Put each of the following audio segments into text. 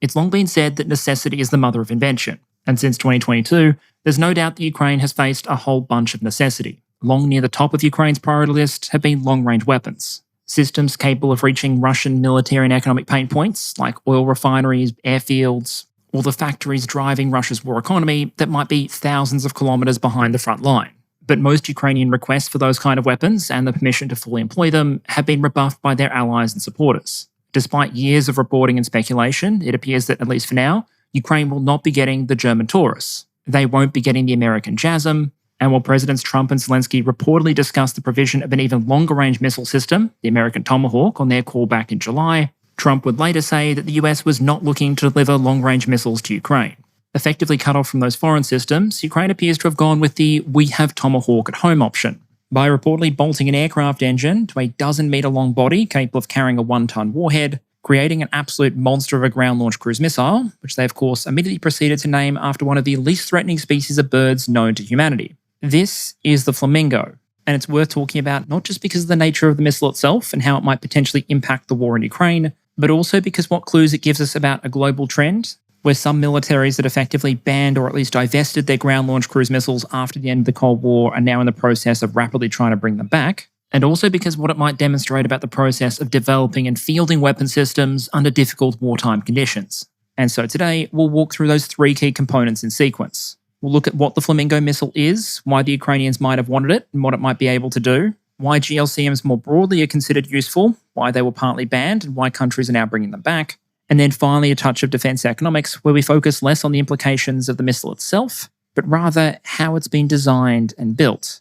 It's long been said that necessity is the mother of invention, and since 2022, there's no doubt that Ukraine has faced a whole bunch of necessity. Long near the top of Ukraine's priority list have been long-range weapons. Systems capable of reaching Russian military and economic pain points, like oil refineries, airfields, or the factories driving Russia's war economy that might be thousands of kilometres behind the front line. But most Ukrainian requests for those kind of weapons and the permission to fully employ them have been rebuffed by their allies and supporters. Despite years of reporting and speculation, it appears that, at least for now, Ukraine will not be getting the German Taurus. They won't be getting the American JASSM, and while Presidents Trump and Zelensky reportedly discussed the provision of an even longer-range missile system, the American Tomahawk, on their call back in July, Trump would later say that the US was not looking to deliver long-range missiles to Ukraine. Effectively cut off from those foreign systems, Ukraine appears to have gone with the "we have Tomahawk at home" option, by reportedly bolting an aircraft engine to a dozen-metre-long body capable of carrying a 1-ton warhead, creating an absolute monster of a ground-launched cruise missile, which they of course immediately proceeded to name after one of the least threatening species of birds known to humanity. This is the Flamingo, and it's worth talking about not just because of the nature of the missile itself and how it might potentially impact the war in Ukraine, but also because what clues it gives us about a global trend where some militaries that effectively banned or at least divested their ground-launched cruise missiles after the end of the Cold War are now in the process of rapidly trying to bring them back, and also because what it might demonstrate about the process of developing and fielding weapon systems under difficult wartime conditions. And so today, we'll walk through those 3 key components in sequence. We'll look at what the Flamingo missile is, why the Ukrainians might have wanted it, and what it might be able to do, why GLCMs more broadly are considered useful, why they were partly banned, and why countries are now bringing them back, and then finally a touch of defence economics, where we focus less on the implications of the missile itself, but rather how it's been designed and built.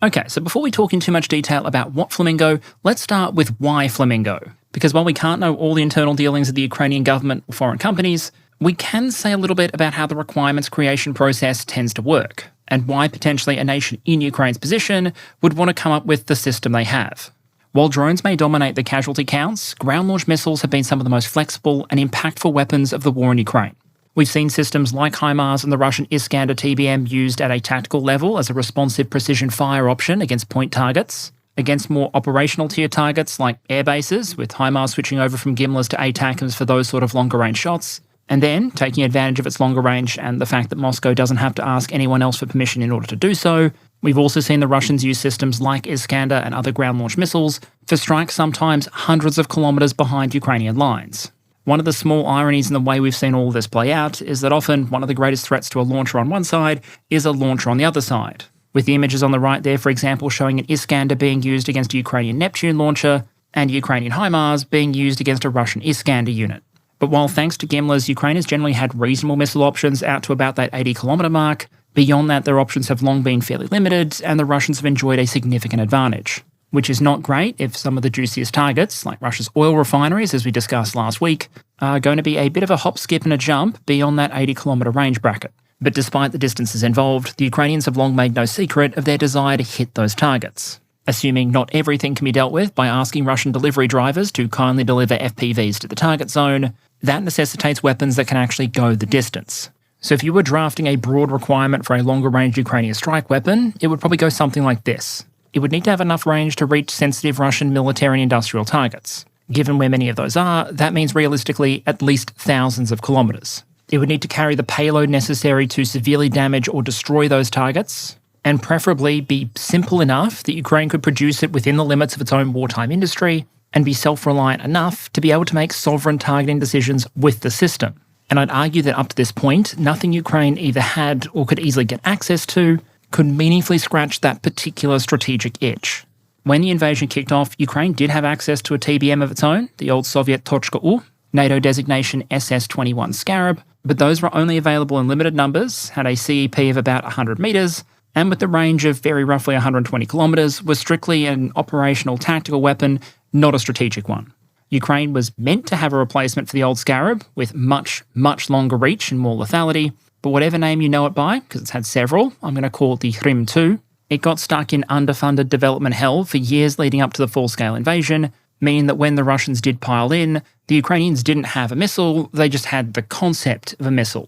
Okay, so before we talk in too much detail about what Flamingo, let's start with why Flamingo. Because while we can't know all the internal dealings of the Ukrainian government or foreign companies, we can say a little bit about how the requirements creation process tends to work, and why potentially a nation in Ukraine's position would want to come up with the system they have. While drones may dominate the casualty counts, ground-launched missiles have been some of the most flexible and impactful weapons of the war in Ukraine. We've seen systems like HIMARS and the Russian Iskander TBM used at a tactical level as a responsive precision fire option against point targets, against more operational tier targets like air bases, with HIMARS switching over from GIMLRs to ATACMs for those sort of longer-range shots, and then, taking advantage of its longer range and the fact that Moscow doesn't have to ask anyone else for permission in order to do so, we've also seen the Russians use systems like Iskander and other ground-launched missiles for strikes sometimes hundreds of kilometres behind Ukrainian lines. One of the small ironies in the way we've seen all of this play out is that often one of the greatest threats to a launcher on one side is a launcher on the other side, with the images on the right there, for example, showing an Iskander being used against a Ukrainian Neptune launcher and Ukrainian HIMARS being used against a Russian Iskander unit. But while thanks to GIMLRs, Ukraine has generally had reasonable missile options out to about that 80-kilometre mark, beyond that their options have long been fairly limited, and the Russians have enjoyed a significant advantage. Which is not great if some of the juiciest targets, like Russia's oil refineries, as we discussed last week, are going to be a bit of a hop, skip and a jump beyond that 80-kilometre range bracket. But despite the distances involved, the Ukrainians have long made no secret of their desire to hit those targets. Assuming not everything can be dealt with by asking Russian delivery drivers to kindly deliver FPVs to the target zone, that necessitates weapons that can actually go the distance. So if you were drafting a broad requirement for a longer-range Ukrainian strike weapon, it would probably go something like this. It would need to have enough range to reach sensitive Russian military and industrial targets. Given where many of those are, that means realistically at least thousands of kilometres. It would need to carry the payload necessary to severely damage or destroy those targets, and preferably be simple enough that Ukraine could produce it within the limits of its own wartime industry, and be self-reliant enough to be able to make sovereign targeting decisions with the system. And I'd argue that up to this point, nothing Ukraine either had or could easily get access to could meaningfully scratch that particular strategic itch. When the invasion kicked off, Ukraine did have access to a TBM of its own, the old Soviet Tochka U, NATO designation SS-21 Scarab, but those were only available in limited numbers, had a CEP of about 100 metres, and with the range of very roughly 120 kilometres, was strictly an operational tactical weapon, not a strategic one. Ukraine was meant to have a replacement for the old Scarab, with much, much longer reach and more lethality, but whatever name you know it by, because it's had several, I'm going to call it the Hrim 2, it got stuck in underfunded development hell for years leading up to the full-scale invasion, meaning that when the Russians did pile in, the Ukrainians didn't have a missile, they just had the concept of a missile.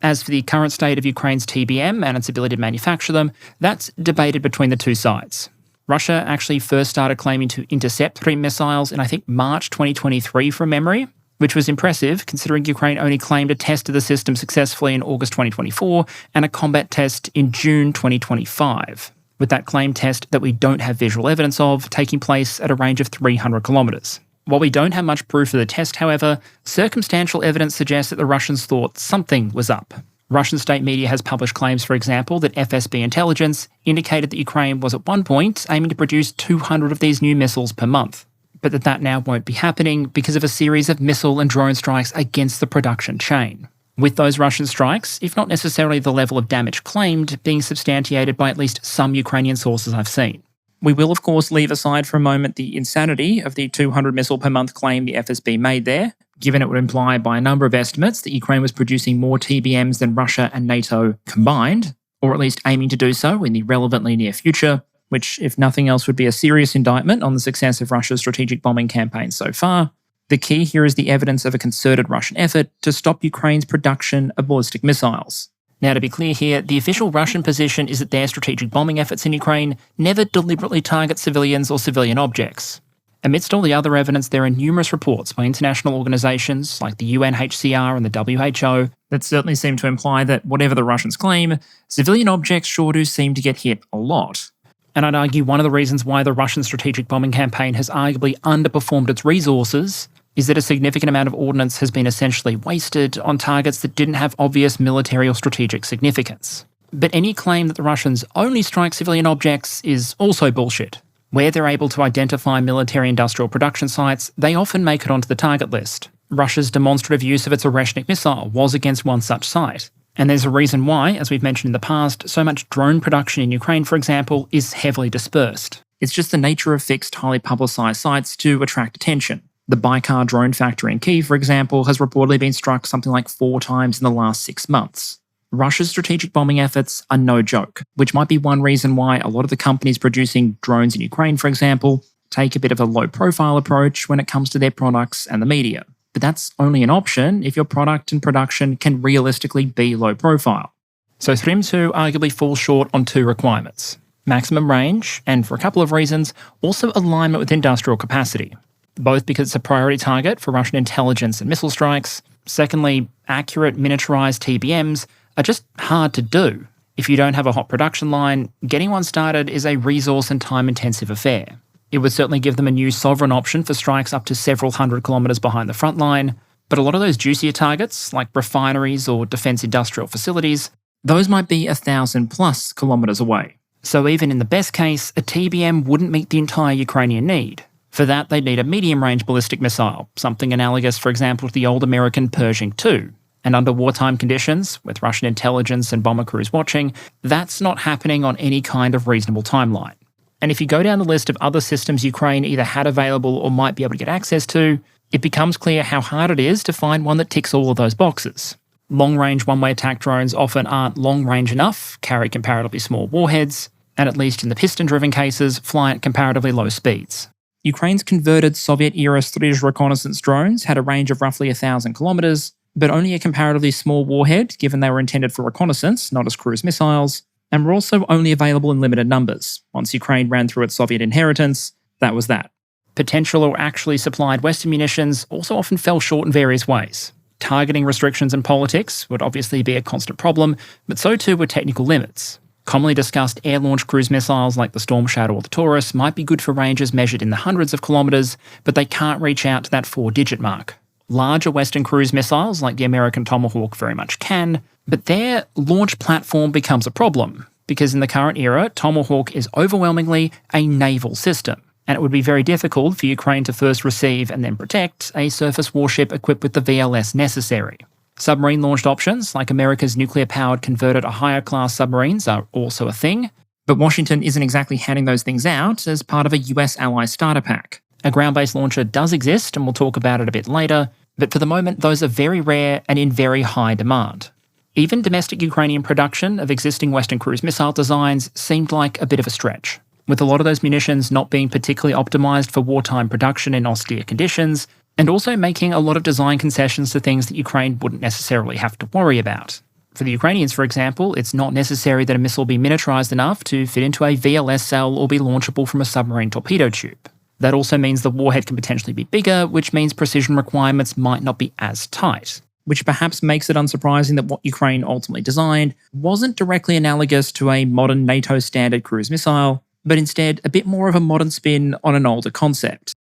As for the current state of Ukraine's TBM and its ability to manufacture them, that's debated between the two sides. Russia actually first started claiming to intercept Hrim missiles in, I think, March 2023 from memory, which was impressive considering Ukraine only claimed a test of the system successfully in August 2024 and a combat test in June 2025, with that claim test that we don't have visual evidence of taking place at a range of 300 kilometres. While we don't have much proof of the test, however, circumstantial evidence suggests that the Russians thought something was up. Russian state media has published claims, for example, that FSB intelligence indicated that Ukraine was at one point aiming to produce 200 of these new missiles per month, but that now won't be happening because of a series of missile and drone strikes against the production chain. With those Russian strikes, if not necessarily the level of damage claimed, being substantiated by at least some Ukrainian sources I've seen. We will, of course, leave aside for a moment the insanity of the 200 missile per month claim the FSB made there, given it would imply by a number of estimates that Ukraine was producing more TBMs than Russia and NATO combined, or at least aiming to do so in the relevantly near future, which, if nothing else, would be a serious indictment on the success of Russia's strategic bombing campaign so far. The key here is the evidence of a concerted Russian effort to stop Ukraine's production of ballistic missiles. Now, to be clear here, the official Russian position is that their strategic bombing efforts in Ukraine never deliberately target civilians or civilian objects. Amidst all the other evidence, there are numerous reports by international organisations like the UNHCR and the WHO that certainly seem to imply that, whatever the Russians claim, civilian objects sure do seem to get hit a lot. And I'd argue one of the reasons why the Russian strategic bombing campaign has arguably underperformed its resources is that a significant amount of ordnance has been essentially wasted on targets that didn't have obvious military or strategic significance. But any claim that the Russians only strike civilian objects is also bullshit. Where they're able to identify military-industrial production sites, they often make it onto the target list. Russia's demonstrative use of its Oreshnik missile was against one such site. And there's a reason why, as we've mentioned in the past, so much drone production in Ukraine, for example, is heavily dispersed. It's just the nature of fixed, highly publicised sites to attract attention. The Baikar drone factory in Kyiv, for example, has reportedly been struck something like 4 times in the last 6 months. Russia's strategic bombing efforts are no joke, which might be one reason why a lot of the companies producing drones in Ukraine, for example, take a bit of a low-profile approach when it comes to their products and the media. But that's only an option if your product and production can realistically be low-profile. So THRIM 2 arguably falls short on 2 requirements: maximum range, and for a couple of reasons, also alignment with industrial capacity. Both because it's a priority target for Russian intelligence and missile strikes. Secondly, accurate miniaturized TBMs are just hard to do. If you don't have a hot production line, getting one started is a resource and time-intensive affair. It would certainly give them a new sovereign option for strikes up to several hundred kilometres behind the front line, but a lot of those juicier targets, like refineries or defence industrial facilities, those might be 1,000+ kilometres away. So even in the best case, a TBM wouldn't meet the entire Ukrainian need. For that, they'd need a medium-range ballistic missile, something analogous, for example, to the old American Pershing II. And under wartime conditions, with Russian intelligence and bomber crews watching, that's not happening on any kind of reasonable timeline. And if you go down the list of other systems Ukraine either had available or might be able to get access to, it becomes clear how hard it is to find one that ticks all of those boxes. Long-range one-way attack drones often aren't long-range enough, carry comparatively small warheads, and at least in the piston-driven cases, fly at comparatively low speeds. Ukraine's converted Soviet-era Strij reconnaissance drones had a range of roughly 1,000 kilometres, but only a comparatively small warhead, given they were intended for reconnaissance, not as cruise missiles, and were also only available in limited numbers. Once Ukraine ran through its Soviet inheritance, that was that. Potential or actually supplied Western munitions also often fell short in various ways. Targeting restrictions and politics would obviously be a constant problem, but so too were technical limits. Commonly discussed air-launched cruise missiles like the Storm Shadow or the Taurus might be good for ranges measured in the hundreds of kilometres, but they can't reach out to that 4-digit mark. Larger Western cruise missiles like the American Tomahawk very much can, but their launch platform becomes a problem, because in the current era, Tomahawk is overwhelmingly a naval system, and it would be very difficult for Ukraine to first receive and then protect a surface warship equipped with the VLS necessary. Submarine-launched options, like America's nuclear-powered converted or higher-class submarines, are also a thing, but Washington isn't exactly handing those things out as part of a US ally starter pack. A ground-based launcher does exist, and we'll talk about it a bit later, but for the moment those are very rare and in very high demand. Even domestic Ukrainian production of existing Western cruise missile designs seemed like a bit of a stretch, with a lot of those munitions not being particularly optimised for wartime production in austere conditions, and also making a lot of design concessions to things that Ukraine wouldn't necessarily have to worry about. For the Ukrainians, for example, it's not necessary that a missile be miniaturised enough to fit into a VLS cell or be launchable from a submarine torpedo tube. That also means the warhead can potentially be bigger, which means precision requirements might not be as tight, which perhaps makes it unsurprising that what Ukraine ultimately designed wasn't directly analogous to a modern NATO standard cruise missile, but instead a bit more of a modern spin on an older concept.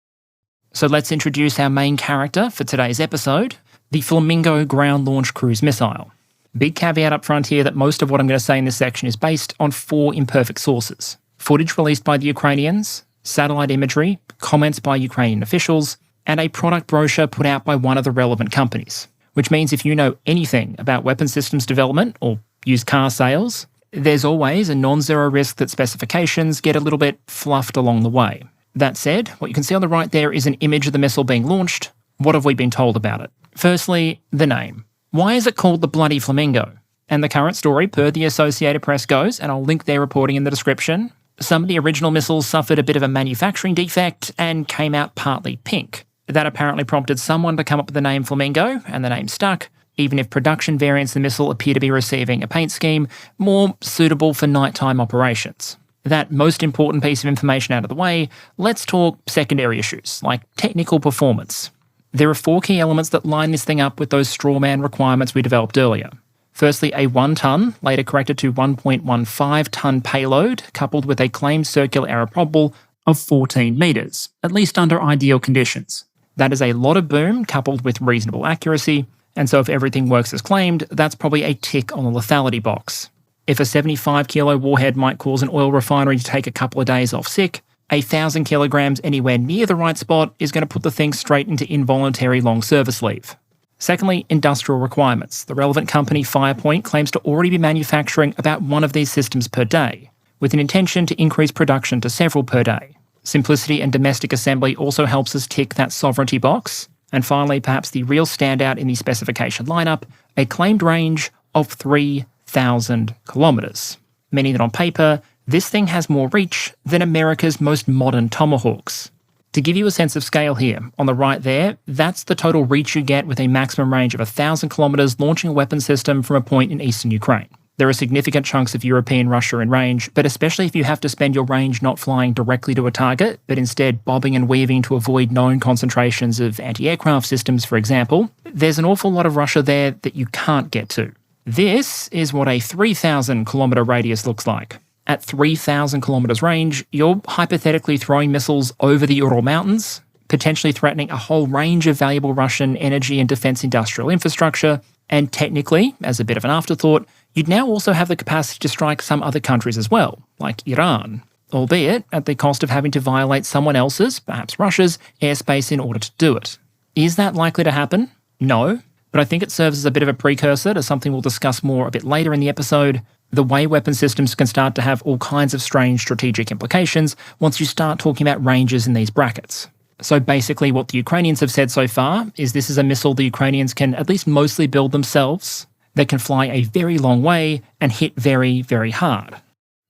So let's introduce our main character for today's episode, the Flamingo ground-launched cruise missile. Big caveat up front here that most of what I'm going to say in this section is based on 4 imperfect sources: footage released by the Ukrainians, satellite imagery, comments by Ukrainian officials, and a product brochure put out by one of the relevant companies. Which means if you know anything about weapon systems development or used car sales, there's always a non-zero risk that specifications get a little bit fluffed along the way. That said, what you can see on the right there is an image of the missile being launched. What have we been told about it? Firstly, the name. Why is it called the Bloody Flamingo? And the current story, per the Associated Press, goes, and I'll link their reporting in the description, some of the original missiles suffered a bit of a manufacturing defect and came out partly pink. That apparently prompted someone to come up with the name Flamingo, and the name stuck, even if production variants of the missile appear to be receiving a paint scheme more suitable for nighttime operations. That most important piece of information out of the way, let's talk secondary issues, like technical performance. There are 4 key elements that line this thing up with those strawman requirements we developed earlier. Firstly, a 1-ton, later corrected to 1.15-ton payload, coupled with a claimed circular error probable of 14 metres, at least under ideal conditions. That is a lot of boom coupled with reasonable accuracy, and so if everything works as claimed, that's probably a tick on the lethality box. If a 75-kilo warhead might cause an oil refinery to take a couple of days off sick, 1,000 kilograms anywhere near the right spot is going to put the thing straight into involuntary long service leave. Secondly, industrial requirements. The relevant company, Firepoint, claims to already be manufacturing about 1 of these systems per day, with an intention to increase production to several per day. Simplicity and domestic assembly also helps us tick that sovereignty box. And finally, perhaps the real standout in the specification lineup, a claimed range of 3,000 kilometres, meaning that on paper, this thing has more reach than America's most modern Tomahawks. To give you a sense of scale here, on the right there, that's the total reach you get with a maximum range of 1,000 kilometres launching a weapon system from a point in eastern Ukraine. There are significant chunks of European Russia in range, but especially if you have to spend your range not flying directly to a target, but instead bobbing and weaving to avoid known concentrations of anti-aircraft systems, for example, there's an awful lot of Russia there that you can't get to. This is what a 3,000 kilometre radius looks like. At 3,000 kilometres range, you're hypothetically throwing missiles over the Ural Mountains, potentially threatening a whole range of valuable Russian energy and defence industrial infrastructure, and technically, as a bit of an afterthought, you'd now also have the capacity to strike some other countries as well, like Iran, albeit at the cost of having to violate someone else's, perhaps Russia's, airspace in order to do it. Is that likely to happen? No, but I think it serves as a bit of a precursor to something we'll discuss more a bit later in the episode, the way weapon systems can start to have all kinds of strange strategic implications once you start talking about ranges in these brackets. So basically what the Ukrainians have said so far is this is a missile the Ukrainians can at least mostly build themselves that can fly a very long way and hit very, very hard.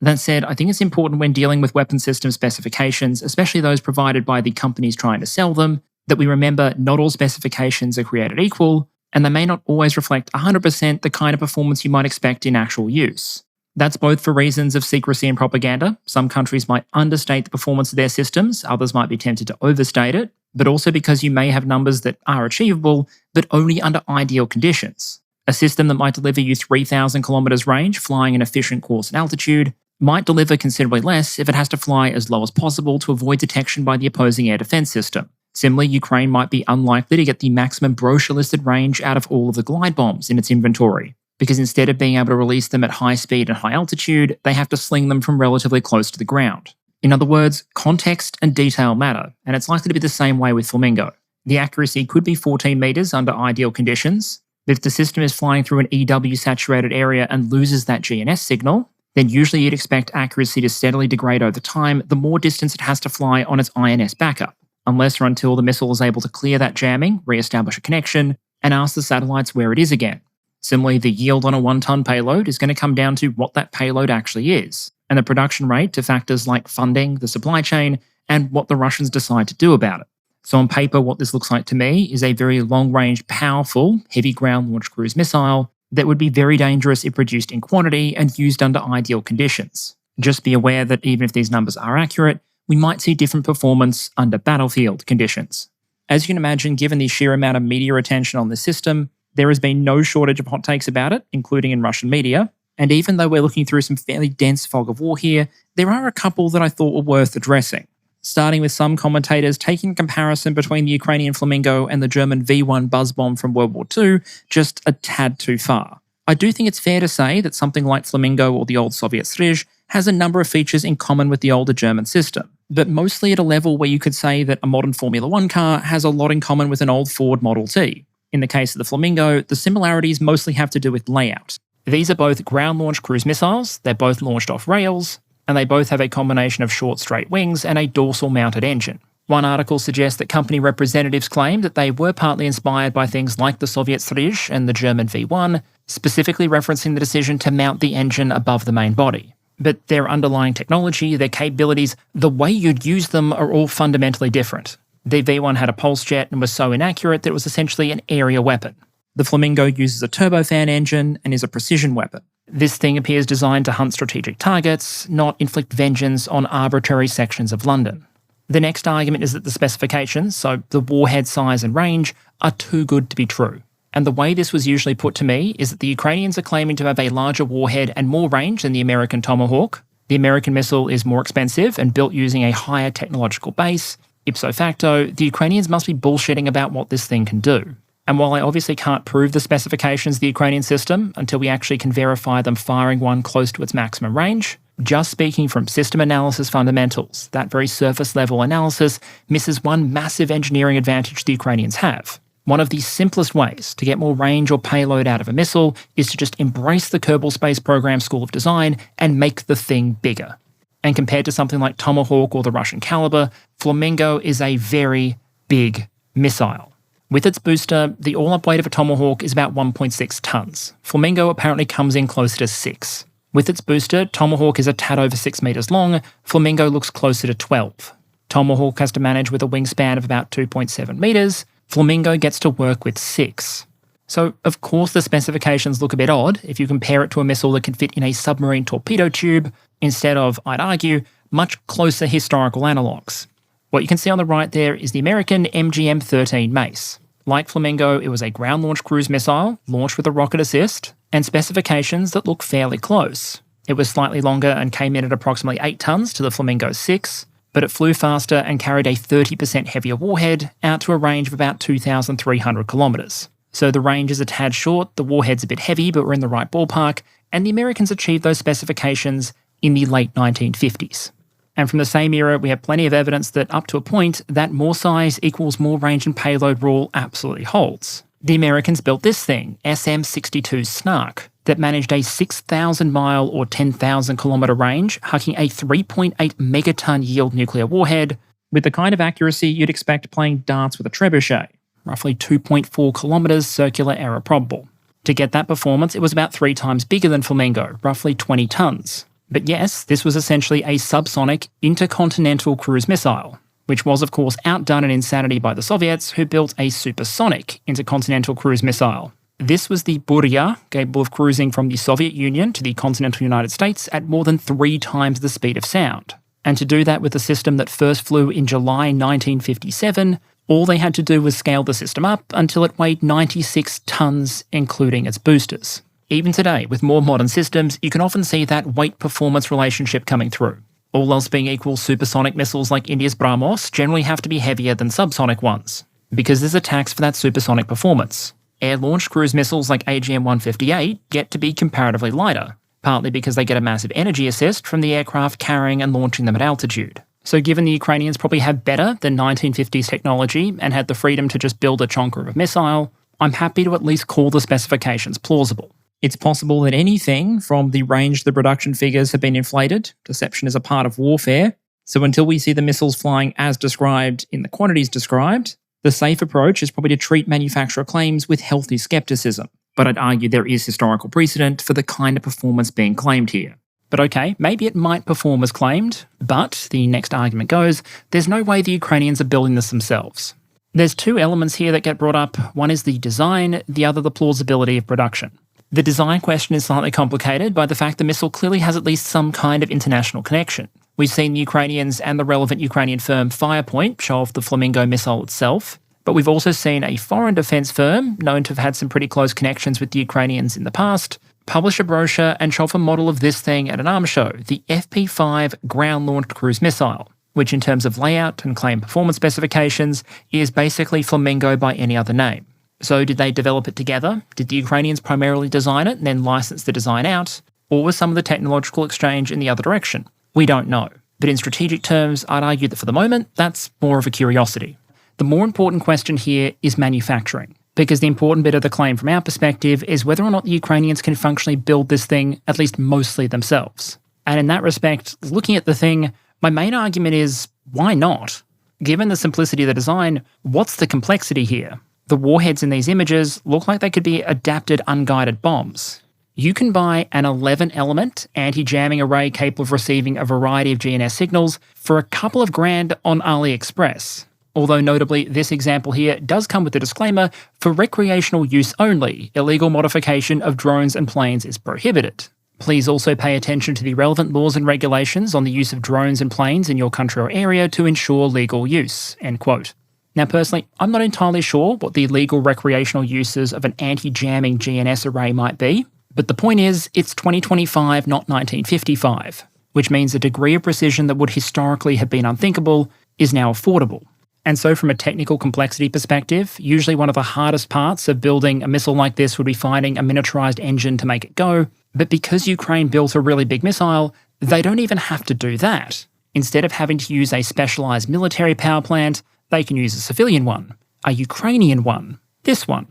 That said, I think it's important when dealing with weapon system specifications, especially those provided by the companies trying to sell them, that we remember not all specifications are created equal, and they may not always reflect 100% the kind of performance you might expect in actual use. That's both for reasons of secrecy and propaganda. Some countries might understate the performance of their systems, others might be tempted to overstate it, but also because you may have numbers that are achievable, but only under ideal conditions. A system that might deliver you 3,000 kilometres range flying an efficient course and altitude might deliver considerably less if it has to fly as low as possible to avoid detection by the opposing air defence system. Similarly, Ukraine might be unlikely to get the maximum brochure-listed range out of all of the glide bombs in its inventory, because instead of being able to release them at high speed and high altitude, they have to sling them from relatively close to the ground. In other words, context and detail matter, and it's likely to be the same way with Flamingo. The accuracy could be 14 metres under ideal conditions, but if the system is flying through an EW-saturated area and loses that GNS signal, then usually you'd expect accuracy to steadily degrade over time the more distance it has to fly on its INS backup, unless or until the missile is able to clear that jamming, re-establish a connection, and ask the satellites where it is again. Similarly, the yield on a 1-ton payload is going to come down to what that payload actually is, and the production rate to factors like funding, the supply chain, and what the Russians decide to do about it. So on paper, what this looks like to me is a very long-range, powerful, heavy ground-launched cruise missile that would be very dangerous if produced in quantity and used under ideal conditions. Just be aware that even if these numbers are accurate, we might see different performance under battlefield conditions. As you can imagine, given the sheer amount of media attention on this system, there has been no shortage of hot takes about it, including in Russian media. And even though we're looking through some fairly dense fog of war here, there are a couple that I thought were worth addressing. Starting with some commentators taking a comparison between the Ukrainian Flamingo and the German V1 buzz bomb from World War II just a tad too far. I do think it's fair to say that something like Flamingo or the old Soviet Strij has a number of features in common with the older German system, but mostly at a level where you could say that a modern Formula One car has a lot in common with an old Ford Model T. In the case of the Flamingo, the similarities mostly have to do with layout. These are both ground-launched cruise missiles, they're both launched off rails, and they both have a combination of short straight wings and a dorsal-mounted engine. One article suggests that company representatives claim that they were partly inspired by things like the Soviet Strij and the German V1, specifically referencing the decision to mount the engine above the main body. But their underlying technology, their capabilities, the way you'd use them are all fundamentally different. The V1 had a pulse jet and was so inaccurate that it was essentially an area weapon. The Flamingo uses a turbofan engine and is a precision weapon. This thing appears designed to hunt strategic targets, not inflict vengeance on arbitrary sections of London. The next argument is that the specifications, so the warhead size and range, are too good to be true. And the way this was usually put to me is that the Ukrainians are claiming to have a larger warhead and more range than the American Tomahawk. The American missile is more expensive and built using a higher technological base. Ipso facto, the Ukrainians must be bullshitting about what this thing can do. And while I obviously can't prove the specifications of the Ukrainian system until we actually can verify them firing one close to its maximum range, just speaking from system analysis fundamentals, that very surface level analysis misses one massive engineering advantage the Ukrainians have. One of the simplest ways to get more range or payload out of a missile is to just embrace the Kerbal Space Program School of Design and make the thing bigger. And compared to something like Tomahawk or the Russian Caliber, Flamingo is a very big missile. With its booster, the all-up weight of a Tomahawk is about 1.6 tons. Flamingo apparently comes in closer to 6. With its booster, Tomahawk is a tad over 6 metres long, Flamingo looks closer to 12. Tomahawk has to manage with a wingspan of about 2.7 metres, Flamingo gets to work with 6. So, of course the specifications look a bit odd if you compare it to a missile that can fit in a submarine torpedo tube, instead of, I'd argue, much closer historical analogues. What you can see on the right there is the American MGM-13 Mace. Like Flamingo, it was a ground-launched cruise missile, launched with a rocket assist, and specifications that look fairly close. It was slightly longer and came in at approximately 8 tons to the Flamingo's 6, but it flew faster and carried a 30% heavier warhead out to a range of about 2,300 kilometres. So the range is a tad short, the warhead's a bit heavy, but we're in the right ballpark, and the Americans achieved those specifications in the late 1950s. And from the same era, we have plenty of evidence that up to a point, that more size equals more range and payload rule absolutely holds. The Americans built this thing, SM-62 Snark, that managed a 6,000-mile or 10,000-kilometre range, hucking a 3.8 megaton yield nuclear warhead, with the kind of accuracy you'd expect playing darts with a trebuchet, roughly 2.4 kilometres circular error probable. To get that performance, it was about 3 times bigger than Flamingo, roughly 20 tons. But yes, this was essentially a subsonic intercontinental cruise missile, which was of course outdone in insanity by the Soviets, who built a supersonic intercontinental cruise missile. This was the Burya, capable of cruising from the Soviet Union to the continental United States at more than 3 times the speed of sound. And to do that with a system that first flew in July 1957, all they had to do was scale the system up until it weighed 96 tons, including its boosters. Even today, with more modern systems, you can often see that weight-performance relationship coming through. All else being equal, supersonic missiles like India's BrahMos generally have to be heavier than subsonic ones, because there's a tax for that supersonic performance. Air-launched cruise missiles like AGM-158 get to be comparatively lighter, partly because they get a massive energy assist from the aircraft carrying and launching them at altitude. So given the Ukrainians probably have better than 1950s technology and had the freedom to just build a chonker of a missile, I'm happy to at least call the specifications plausible. It's possible that anything from the range the production figures have been inflated. Deception is a part of warfare. So until we see the missiles flying as described in the quantities described, the safe approach is probably to treat manufacturer claims with healthy skepticism. But I'd argue there is historical precedent for the kind of performance being claimed here. But okay, maybe it might perform as claimed, but the next argument goes, there's no way the Ukrainians are building this themselves. There's 2 elements here that get brought up. One is the design, the other the plausibility of production. The design question is slightly complicated by the fact the missile clearly has at least some kind of international connection. We've seen the Ukrainians and the relevant Ukrainian firm Firepoint show off the Flamingo missile itself, but we've also seen a foreign defence firm, known to have had some pretty close connections with the Ukrainians in the past, publish a brochure and show off a model of this thing at an arms show, the FP5 ground-launched cruise missile, which in terms of layout and claim performance specifications is basically Flamingo by any other name. So did they develop it together? Did the Ukrainians primarily design it and then license the design out? Or was some of the technological exchange in the other direction? We don't know. But in strategic terms, I'd argue that for the moment, that's more of a curiosity. The more important question here is manufacturing, because the important bit of the claim from our perspective is whether or not the Ukrainians can functionally build this thing, at least mostly themselves. And in that respect, looking at the thing, my main argument is, why not? Given the simplicity of the design, what's the complexity here? The warheads in these images look like they could be adapted unguided bombs. You can buy an 11-element anti-jamming array capable of receiving a variety of GNS signals for a couple of grand on AliExpress. Although notably, this example here does come with a disclaimer, for recreational use only, illegal modification of drones and planes is prohibited. Please also pay attention to the relevant laws and regulations on the use of drones and planes in your country or area to ensure legal use." End quote. Now personally, I'm not entirely sure what the legal recreational uses of an anti-jamming GNS array might be, but the point is, it's 2025, not 1955, which means a degree of precision that would historically have been unthinkable is now affordable. And so from a technical complexity perspective, usually one of the hardest parts of building a missile like this would be finding a miniaturized engine to make it go, but because Ukraine built a really big missile, they don't even have to do that. Instead of having to use a specialized military power plant, they can use a civilian one, a Ukrainian one, this one.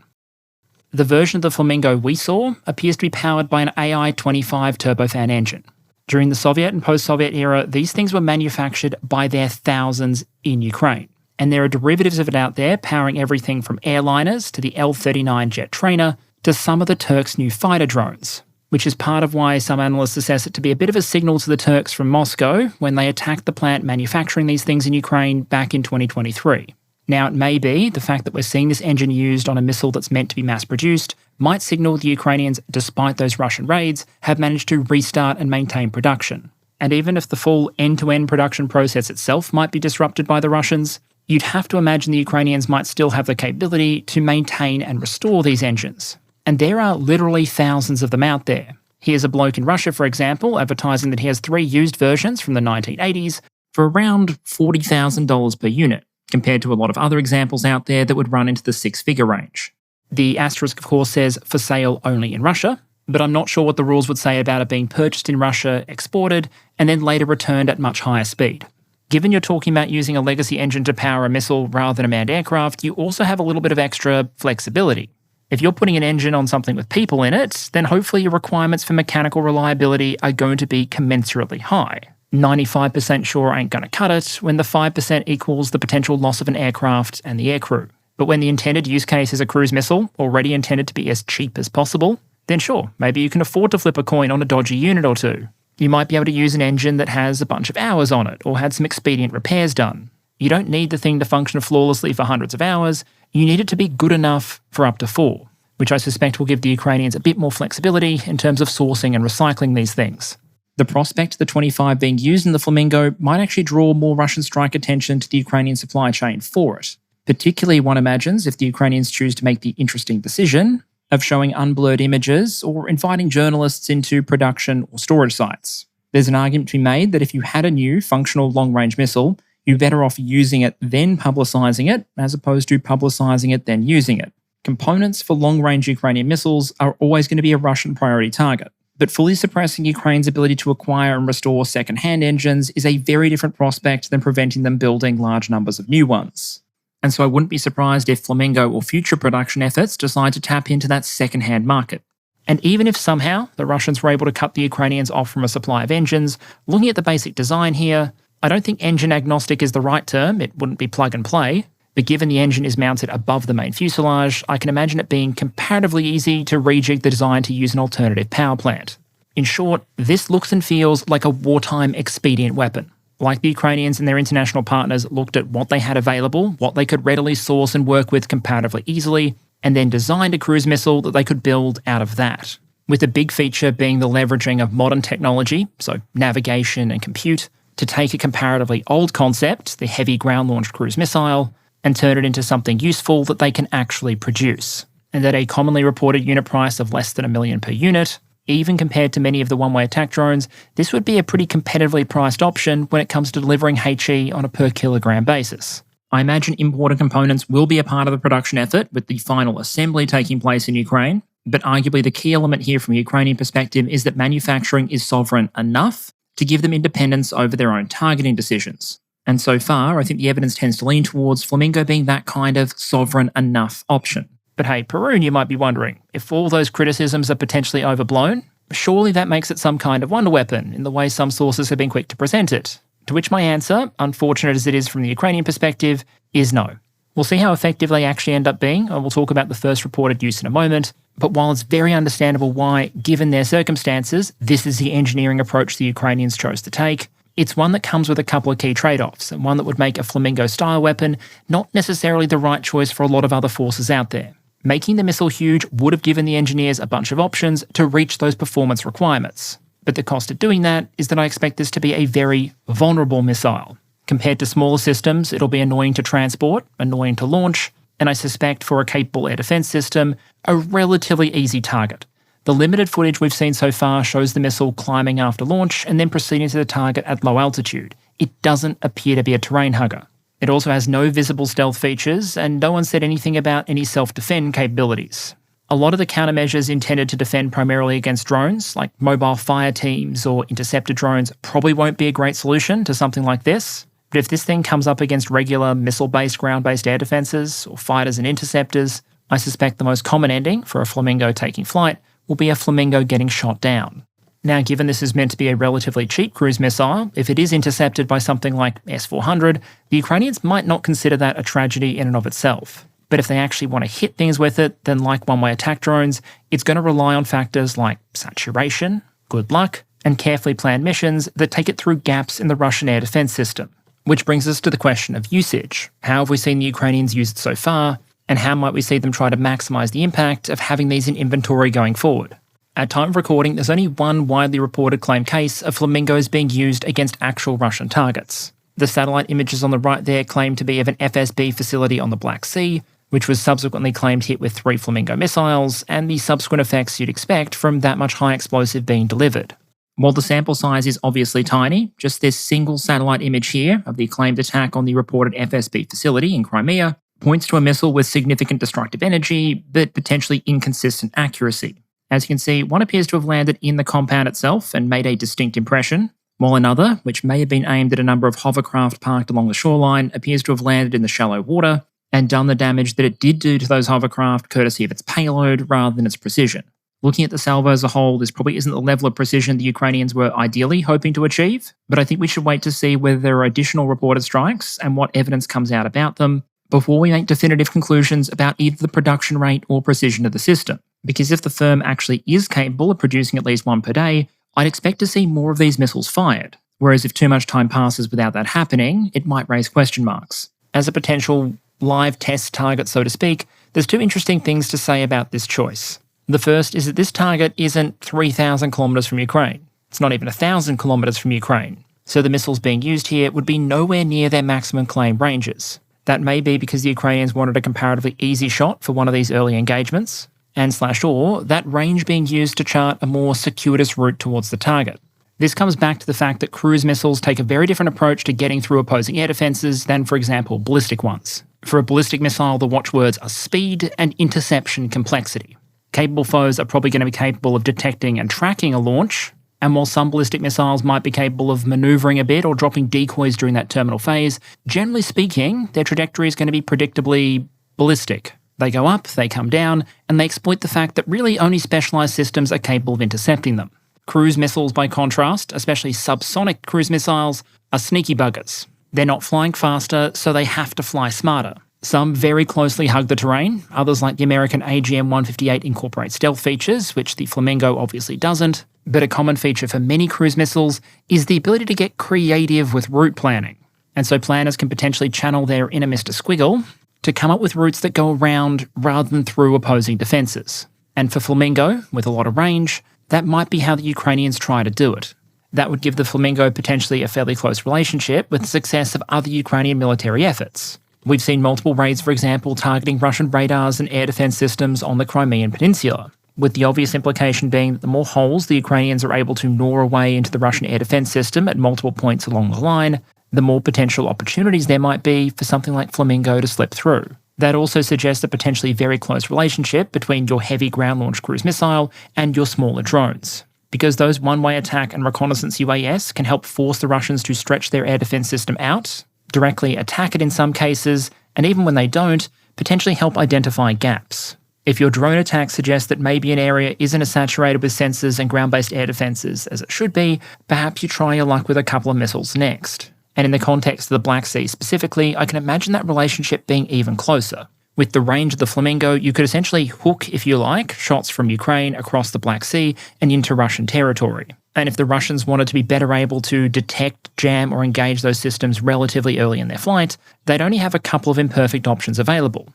The version of the Flamingo we saw appears to be powered by an AI-25 turbofan engine. During the Soviet and post-Soviet era, these things were manufactured by their thousands in Ukraine. And there are derivatives of it out there powering everything from airliners to the L-39 jet trainer to some of the Turks' new fighter drones, which is part of why some analysts assess it to be a bit of a signal to the Turks from Moscow when they attacked the plant manufacturing these things in Ukraine back in 2023. Now, it may be the fact that we're seeing this engine used on a missile that's meant to be mass-produced might signal the Ukrainians, despite those Russian raids, have managed to restart and maintain production. And even if the full end-to-end production process itself might be disrupted by the Russians, you'd have to imagine the Ukrainians might still have the capability to maintain and restore these engines. And there are literally thousands of them out there. Here's a bloke in Russia, for example, advertising that he has 3 used versions from the 1980s for around $40,000 per unit, compared to a lot of other examples out there that would run into the 6-figure range. The asterisk, of course, says for sale only in Russia, but I'm not sure what the rules would say about it being purchased in Russia, exported, and then later returned at much higher speed. Given you're talking about using a legacy engine to power a missile rather than a manned aircraft, you also have a little bit of extra flexibility. If you're putting an engine on something with people in it, then hopefully your requirements for mechanical reliability are going to be commensurately high. 95% sure ain't going to cut it when the 5% equals the potential loss of an aircraft and the aircrew. But when the intended use case is a cruise missile, already intended to be as cheap as possible, then sure, maybe you can afford to flip a coin on a dodgy unit or two. You might be able to use an engine that has a bunch of hours on it or had some expedient repairs done. You don't need the thing to function flawlessly for hundreds of hours. You need it to be good enough for up to 4, which I suspect will give the Ukrainians a bit more flexibility in terms of sourcing and recycling these things. The prospect of the 25 being used in the Flamingo might actually draw more Russian strike attention to the Ukrainian supply chain for it. Particularly, one imagines, if the Ukrainians choose to make the interesting decision of showing unblurred images or inviting journalists into production or storage sites. There's an argument to be made that if you had a new functional long-range missile, you're better off using it then publicising it, as opposed to publicising it then using it. Components for long-range Ukrainian missiles are always going to be a Russian priority target. But fully suppressing Ukraine's ability to acquire and restore second-hand engines is a very different prospect than preventing them building large numbers of new ones. And so I wouldn't be surprised if Flamingo or future production efforts decide to tap into that second-hand market. And even if somehow the Russians were able to cut the Ukrainians off from a supply of engines, looking at the basic design here, I don't think engine agnostic is the right term, it wouldn't be plug and play, but given the engine is mounted above the main fuselage, I can imagine it being comparatively easy to rejig the design to use an alternative power plant. In short, this looks and feels like a wartime expedient weapon. Like the Ukrainians and their international partners looked at what they had available, what they could readily source and work with comparatively easily, and then designed a cruise missile that they could build out of that. With a big feature being the leveraging of modern technology, so navigation and compute, to take a comparatively old concept, the heavy ground-launched cruise missile, and turn it into something useful that they can actually produce. And at a commonly reported unit price of less than $1 million per unit, even compared to many of the one-way attack drones, this would be a pretty competitively priced option when it comes to delivering HE on a per kilogram basis. I imagine imported components will be a part of the production effort, with the final assembly taking place in Ukraine, but arguably the key element here from a Ukrainian perspective is that manufacturing is sovereign enough to give them independence over their own targeting decisions. And so far, I think the evidence tends to lean towards Flamingo being that kind of sovereign enough option. But hey, Perun, you might be wondering, if all those criticisms are potentially overblown, surely that makes it some kind of wonder weapon in the way some sources have been quick to present it. To which my answer, unfortunate as it is from the Ukrainian perspective, is no. We'll see how effective they actually end up being, and we'll talk about the first reported use in a moment. But while it's very understandable why, given their circumstances, this is the engineering approach the Ukrainians chose to take, it's one that comes with a couple of key trade-offs, and one that would make a Flamingo-style weapon not necessarily the right choice for a lot of other forces out there. Making the missile huge would have given the engineers a bunch of options to reach those performance requirements. But the cost of doing that is that I expect this to be a very vulnerable missile. Compared to smaller systems, it'll be annoying to transport, annoying to launch, and I suspect for a capable air defence system, a relatively easy target. The limited footage we've seen so far shows the missile climbing after launch and then proceeding to the target at low altitude. It doesn't appear to be a terrain hugger. It also has no visible stealth features, and no one said anything about any self-defend capabilities. A lot of the countermeasures intended to defend primarily against drones, like mobile fire teams or interceptor drones, probably won't be a great solution to something like this. But if this thing comes up against regular missile-based ground-based air defences or fighters and interceptors, I suspect the most common ending for a Flamingo taking flight will be a Flamingo getting shot down. Now, given this is meant to be a relatively cheap cruise missile, if it is intercepted by something like S-400, the Ukrainians might not consider that a tragedy in and of itself. But if they actually want to hit things with it, then like one-way attack drones, it's going to rely on factors like saturation, good luck, and carefully planned missions that take it through gaps in the Russian air defense system. Which brings us to the question of usage. How have we seen the Ukrainians use it so far, and how might we see them try to maximise the impact of having these in inventory going forward? At time of recording, there's only one widely reported claim case of Flamingos being used against actual Russian targets. The satellite images on the right there claim to be of an FSB facility on the Black Sea, which was subsequently claimed hit with 3 Flamingo missiles, and the subsequent effects you'd expect from that much high explosive being delivered. While the sample size is obviously tiny, just this single satellite image here of the claimed attack on the reported FSB facility in Crimea points to a missile with significant destructive energy, but potentially inconsistent accuracy. As you can see, one appears to have landed in the compound itself and made a distinct impression, while another, which may have been aimed at a number of hovercraft parked along the shoreline, appears to have landed in the shallow water and done the damage that it did do to those hovercraft courtesy of its payload rather than its precision. Looking at the salvo as a whole, this probably isn't the level of precision the Ukrainians were ideally hoping to achieve, but I think we should wait to see whether there are additional reported strikes and what evidence comes out about them before we make definitive conclusions about either the production rate or precision of the system. Because if the firm actually is capable of producing at least one per day, I'd expect to see more of these missiles fired. Whereas if too much time passes without that happening, it might raise question marks. As a potential live test target, so to speak, there's 2 interesting things to say about this choice. The first is that this target isn't 3,000 kilometres from Ukraine. It's not even 1,000 kilometres from Ukraine. So the missiles being used here would be nowhere near their maximum claim ranges. That may be because the Ukrainians wanted a comparatively easy shot for one of these early engagements, and/or that range being used to chart a more circuitous route towards the target. This comes back to the fact that cruise missiles take a very different approach to getting through opposing air defences than, for example, ballistic ones. For a ballistic missile, the watchwords are speed and interception complexity. Capable foes are probably going to be capable of detecting and tracking a launch, and while some ballistic missiles might be capable of manoeuvring a bit or dropping decoys during that terminal phase, generally speaking, their trajectory is going to be predictably ballistic. They go up, they come down, and they exploit the fact that really only specialised systems are capable of intercepting them. Cruise missiles, by contrast, especially subsonic cruise missiles, are sneaky buggers. They're not flying faster, so they have to fly smarter. Some very closely hug the terrain, others like the American AGM-158 incorporate stealth features, which the Flamingo obviously doesn't, but a common feature for many cruise missiles is the ability to get creative with route planning. And so planners can potentially channel their inner Mr. Squiggle to come up with routes that go around rather than through opposing defences. And for Flamingo, with a lot of range, that might be how the Ukrainians try to do it. That would give the Flamingo potentially a fairly close relationship with the success of other Ukrainian military efforts. We've seen multiple raids, for example, targeting Russian radars and air defence systems on the Crimean Peninsula, with the obvious implication being that the more holes the Ukrainians are able to gnaw away into the Russian air defence system at multiple points along the line, the more potential opportunities there might be for something like Flamingo to slip through. That also suggests a potentially very close relationship between your heavy ground-launched cruise missile and your smaller drones, because those one-way attack and reconnaissance UAS can help force the Russians to stretch their air defence system out, directly attack it in some cases, and even when they don't, potentially help identify gaps. If your drone attack suggests that maybe an area isn't as saturated with sensors and ground-based air defences as it should be, perhaps you try your luck with a couple of missiles next. And in the context of the Black Sea specifically, I can imagine that relationship being even closer. With the range of the Flamingo, you could essentially hook, if you like, shots from Ukraine across the Black Sea and into Russian territory. And if the Russians wanted to be better able to detect, jam, or engage those systems relatively early in their flight, they'd only have a couple of imperfect options available.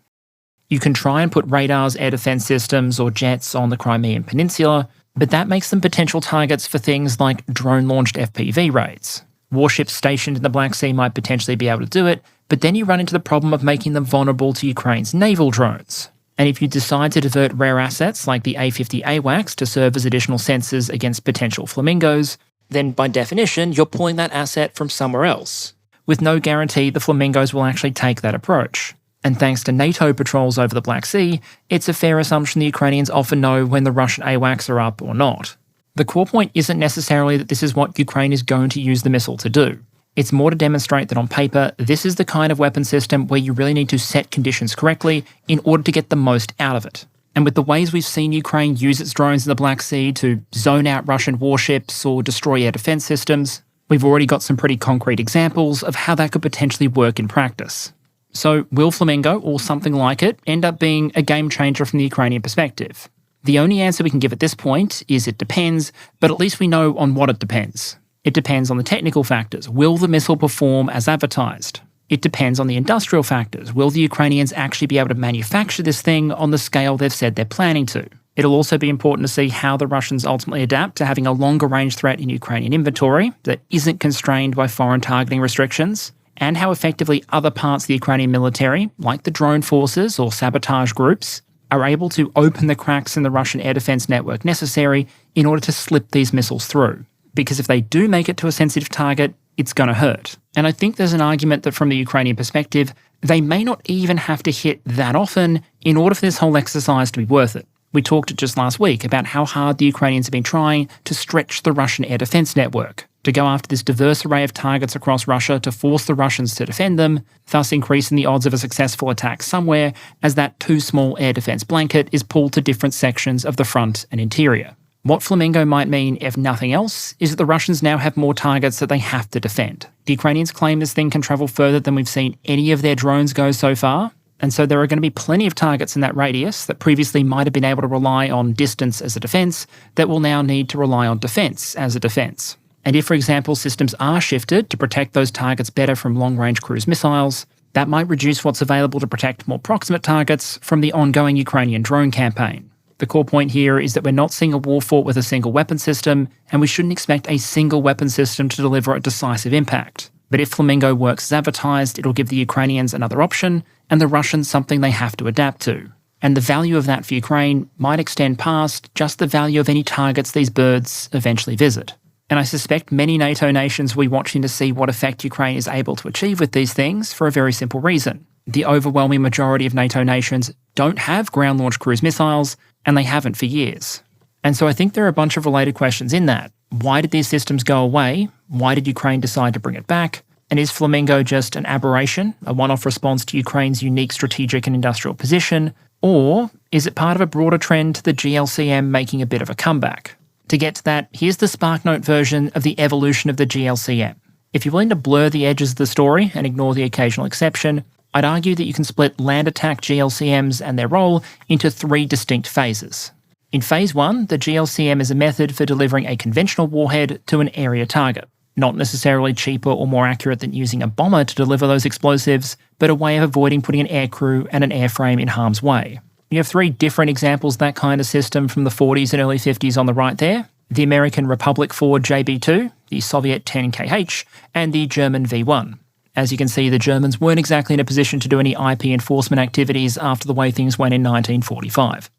You can try and put radars, air defence systems, or jets on the Crimean Peninsula, but that makes them potential targets for things like drone-launched FPV raids. Warships stationed in the Black Sea might potentially be able to do it, but then you run into the problem of making them vulnerable to Ukraine's naval drones. And if you decide to divert rare assets like the A-50 AWACS to serve as additional sensors against potential Flamingos, then by definition you're pulling that asset from somewhere else, with no guarantee the Flamingos will actually take that approach. And thanks to NATO patrols over the Black Sea, it's a fair assumption the Ukrainians often know when the Russian AWACS are up or not. The core point isn't necessarily that this is what Ukraine is going to use the missile to do. It's more to demonstrate that on paper, this is the kind of weapon system where you really need to set conditions correctly in order to get the most out of it. And with the ways we've seen Ukraine use its drones in the Black Sea to zone out Russian warships or destroy air defense systems, we've already got some pretty concrete examples of how that could potentially work in practice. So will Flamingo, or something like it, end up being a game changer from the Ukrainian perspective? The only answer we can give at this point is it depends, but at least we know on what it depends. It depends on the technical factors. Will the missile perform as advertised? It depends on the industrial factors. Will the Ukrainians actually be able to manufacture this thing on the scale they've said they're planning to? It'll also be important to see how the Russians ultimately adapt to having a longer range threat in Ukrainian inventory that isn't constrained by foreign targeting restrictions, and how effectively other parts of the Ukrainian military, like the drone forces or sabotage groups, are able to open the cracks in the Russian air defense network necessary in order to slip these missiles through. Because if they do make it to a sensitive target, it's going to hurt. And I think there's an argument that from the Ukrainian perspective, they may not even have to hit that often in order for this whole exercise to be worth it. We talked just last week about how hard the Ukrainians have been trying to stretch the Russian air defense network, to go after this diverse array of targets across Russia to force the Russians to defend them, thus increasing the odds of a successful attack somewhere as that too small air defense blanket is pulled to different sections of the front and interior. What Flamingo might mean, if nothing else, is that the Russians now have more targets that they have to defend. The Ukrainians claim this thing can travel further than we've seen any of their drones go so far, and so there are going to be plenty of targets in that radius that previously might have been able to rely on distance as a defence that will now need to rely on defence as a defence. And if, for example, systems are shifted to protect those targets better from long-range cruise missiles, that might reduce what's available to protect more proximate targets from the ongoing Ukrainian drone campaign. The core point here is that we're not seeing a war fought with a single weapon system, and we shouldn't expect a single weapon system to deliver a decisive impact. But if Flamingo works as advertised, it'll give the Ukrainians another option, and the Russians something they have to adapt to. And the value of that for Ukraine might extend past just the value of any targets these birds eventually visit. And I suspect many NATO nations will be watching to see what effect Ukraine is able to achieve with these things for a very simple reason. The overwhelming majority of NATO nations don't have ground-launched cruise missiles, and they haven't for years. And so I think there are a bunch of related questions in that. Why did these systems go away? Why did Ukraine decide to bring it back? And is Flamingo just an aberration, a one-off response to Ukraine's unique strategic and industrial position? Or is it part of a broader trend to the GLCM making a bit of a comeback? To get to that, here's the SparkNote version of the evolution of the GLCM. If you're willing to blur the edges of the story and ignore the occasional exception, I'd argue that you can split land attack GLCMs and their role into 3 distinct phases. In Phase 1, the GLCM is a method for delivering a conventional warhead to an area target. Not necessarily cheaper or more accurate than using a bomber to deliver those explosives, but a way of avoiding putting an aircrew and an airframe in harm's way. You have 3 different examples of that kind of system from the 40s and early 50s on the right there, the American Republic IV JB2, the Soviet 10KH, and the German V1. As you can see, the Germans weren't exactly in a position to do any IP enforcement activities after the way things went in 1945.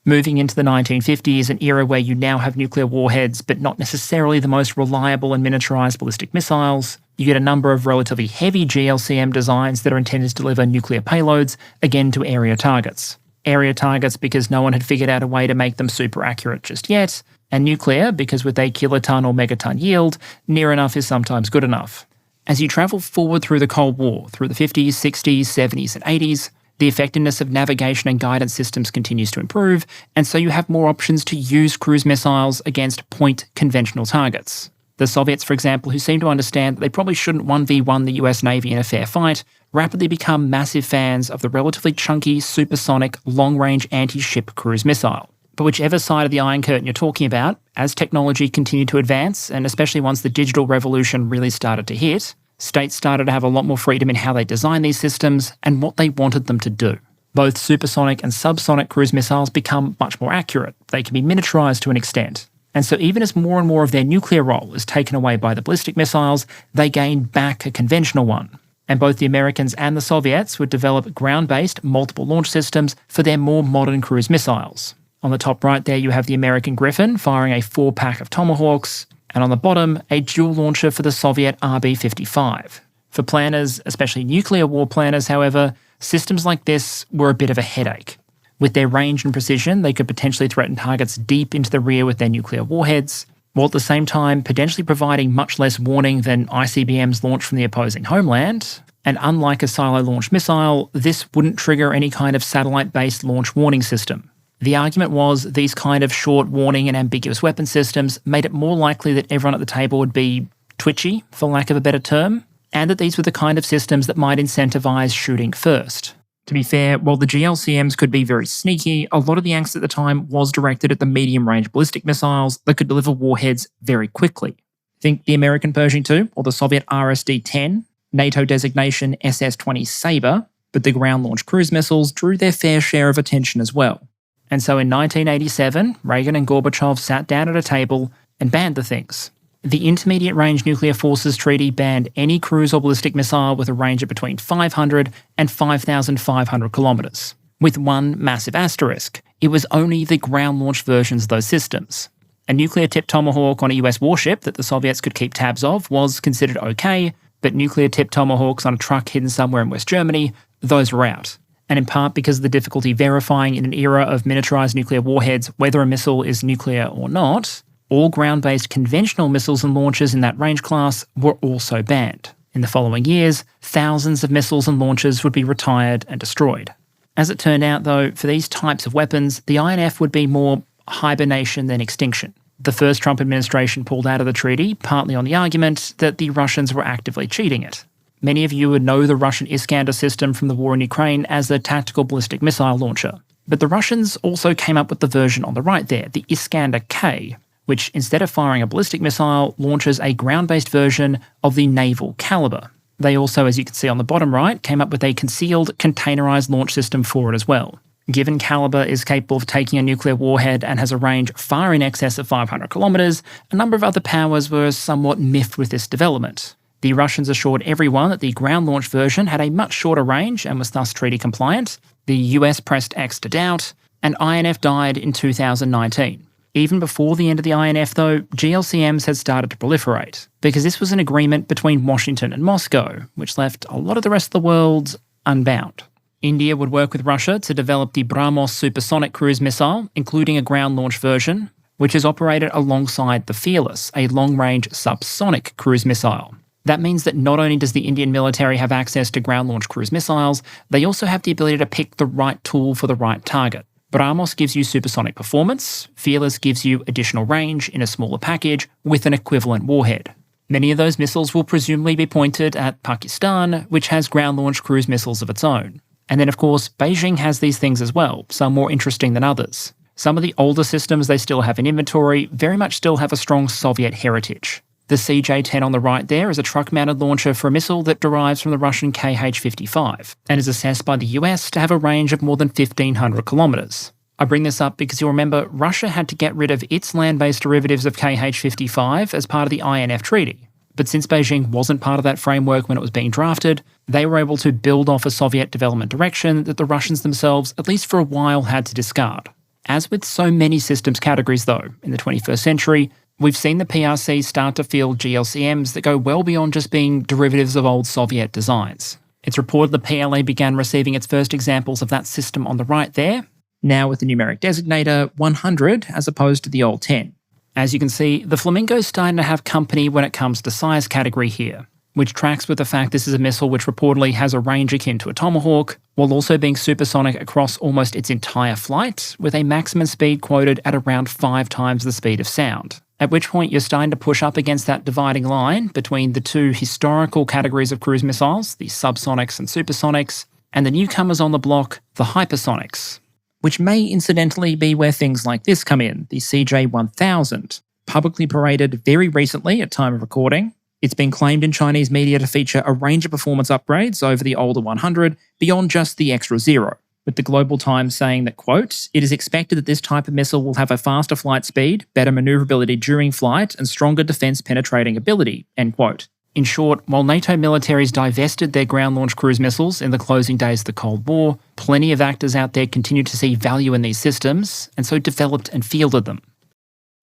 Moving into the 1950s, an era where you now have nuclear warheads, but not necessarily the most reliable and miniaturized ballistic missiles, you get a number of relatively heavy GLCM designs that are intended to deliver nuclear payloads, again to area targets. Area targets because no one had figured out a way to make them super accurate just yet, and nuclear because with a kiloton or megaton yield, near enough is sometimes good enough. As you travel forward through the Cold War, through the 50s, 60s, 70s and 80s, the effectiveness of navigation and guidance systems continues to improve, and so you have more options to use cruise missiles against point conventional targets. The Soviets, for example, who seem to understand that they probably shouldn't 1v1 the US Navy in a fair fight, rapidly become massive fans of the relatively chunky, supersonic, long-range anti-ship cruise missile. But whichever side of the Iron Curtain you're talking about, as technology continued to advance, and especially once the digital revolution really started to hit, states started to have a lot more freedom in how they designed these systems and what they wanted them to do. Both supersonic and subsonic cruise missiles become much more accurate. They can be miniaturized to an extent. And so even as more and more of their nuclear role is taken away by the ballistic missiles, they gain back a conventional one. And both the Americans and the Soviets would develop ground-based multiple launch systems for their more modern cruise missiles. On the top right there, you have the American Griffin firing a 4-pack of Tomahawks, and on the bottom, a dual launcher for the Soviet RB-55. For planners, especially nuclear war planners, however, systems like this were a bit of a headache. With their range and precision, they could potentially threaten targets deep into the rear with their nuclear warheads, while at the same time potentially providing much less warning than ICBMs launched from the opposing homeland. And unlike a silo-launched missile, this wouldn't trigger any kind of satellite-based launch warning system. The argument was these kind of short warning and ambiguous weapon systems made it more likely that everyone at the table would be twitchy, for lack of a better term, and that these were the kind of systems that might incentivize shooting first. To be fair, while the GLCMs could be very sneaky, a lot of the angst at the time was directed at the medium-range ballistic missiles that could deliver warheads very quickly. Think the American Pershing II or the Soviet RSD-10, NATO designation SS-20 Sabre, but the ground-launched cruise missiles drew their fair share of attention as well. And so in 1987, Reagan and Gorbachev sat down at a table and banned the things. The Intermediate Range Nuclear Forces Treaty banned any cruise or ballistic missile with a range of between 500 and 5,500 kilometres. With one massive asterisk, it was only the ground-launched versions of those systems. A nuclear-tipped Tomahawk on a US warship that the Soviets could keep tabs of was considered okay, but nuclear-tipped Tomahawks on a truck hidden somewhere in West Germany, those were out. And in part because of the difficulty verifying in an era of miniaturized nuclear warheads whether a missile is nuclear or not, all ground-based conventional missiles and launchers in that range class were also banned. In the following years, thousands of missiles and launchers would be retired and destroyed. As it turned out, though, for these types of weapons, the INF would be more hibernation than extinction. The first Trump administration pulled out of the treaty, partly on the argument that the Russians were actively cheating it. Many of you would know the Russian Iskander system from the war in Ukraine as the tactical ballistic missile launcher. But the Russians also came up with the version on the right there, the Iskander K, which instead of firing a ballistic missile, launches a ground-based version of the naval caliber. They also, as you can see on the bottom right, came up with a concealed containerized launch system for it as well. Given Caliber is capable of taking a nuclear warhead and has a range far in excess of 500 kilometres, a number of other powers were somewhat miffed with this development. The Russians assured everyone that the ground-launched version had a much shorter range and was thus treaty compliant. The US pressed X to doubt, and INF died in 2019. Even before the end of the INF, though, GLCMs had started to proliferate, because this was an agreement between Washington and Moscow, which left a lot of the rest of the world unbound. India would work with Russia to develop the BrahMos supersonic cruise missile, including a ground-launched version, which is operated alongside the Fearless, a long-range subsonic cruise missile. That means that not only does the Indian military have access to ground-launched cruise missiles, they also have the ability to pick the right tool for the right target. BrahMos gives you supersonic performance, Fearless gives you additional range in a smaller package with an equivalent warhead. Many of those missiles will presumably be pointed at Pakistan, which has ground-launched cruise missiles of its own. And then, of course, Beijing has these things as well, some more interesting than others. Some of the older systems they still have in inventory very much still have a strong Soviet heritage. The CJ-10 on the right there is a truck-mounted launcher for a missile that derives from the Russian KH-55 and is assessed by the US to have a range of more than 1,500 kilometres. I bring this up because you'll remember Russia had to get rid of its land-based derivatives of KH-55 as part of the INF Treaty. But since Beijing wasn't part of that framework when it was being drafted, they were able to build off a Soviet development direction that the Russians themselves, at least for a while, had to discard. As with so many systems categories, though, in the 21st century, we've seen the PRC start to field GLCMs that go well beyond just being derivatives of old Soviet designs. It's reported the PLA began receiving its first examples of that system on the right there, now with the numeric designator 100 as opposed to the old 10. As you can see, the Flamingo's starting to have company when it comes to size category here, which tracks with the fact this is a missile which reportedly has a range akin to a Tomahawk, while also being supersonic across almost its entire flight, with a maximum speed quoted at around 5 times the speed of sound. At which point you're starting to push up against that dividing line between the two historical categories of cruise missiles, the subsonics and supersonics, and the newcomers on the block, the hypersonics, which may incidentally be where things like this come in, the CJ-1000, publicly paraded very recently at time of recording. It's been claimed in Chinese media to feature a range of performance upgrades over the older 100 beyond just the extra 0, with the Global Times saying that, quote, "It is expected that this type of missile will have a faster flight speed, better maneuverability during flight, and stronger defense penetrating ability," end quote. In short, while NATO militaries divested their ground-launched cruise missiles in the closing days of the Cold War, plenty of actors out there continued to see value in these systems, and so developed and fielded them.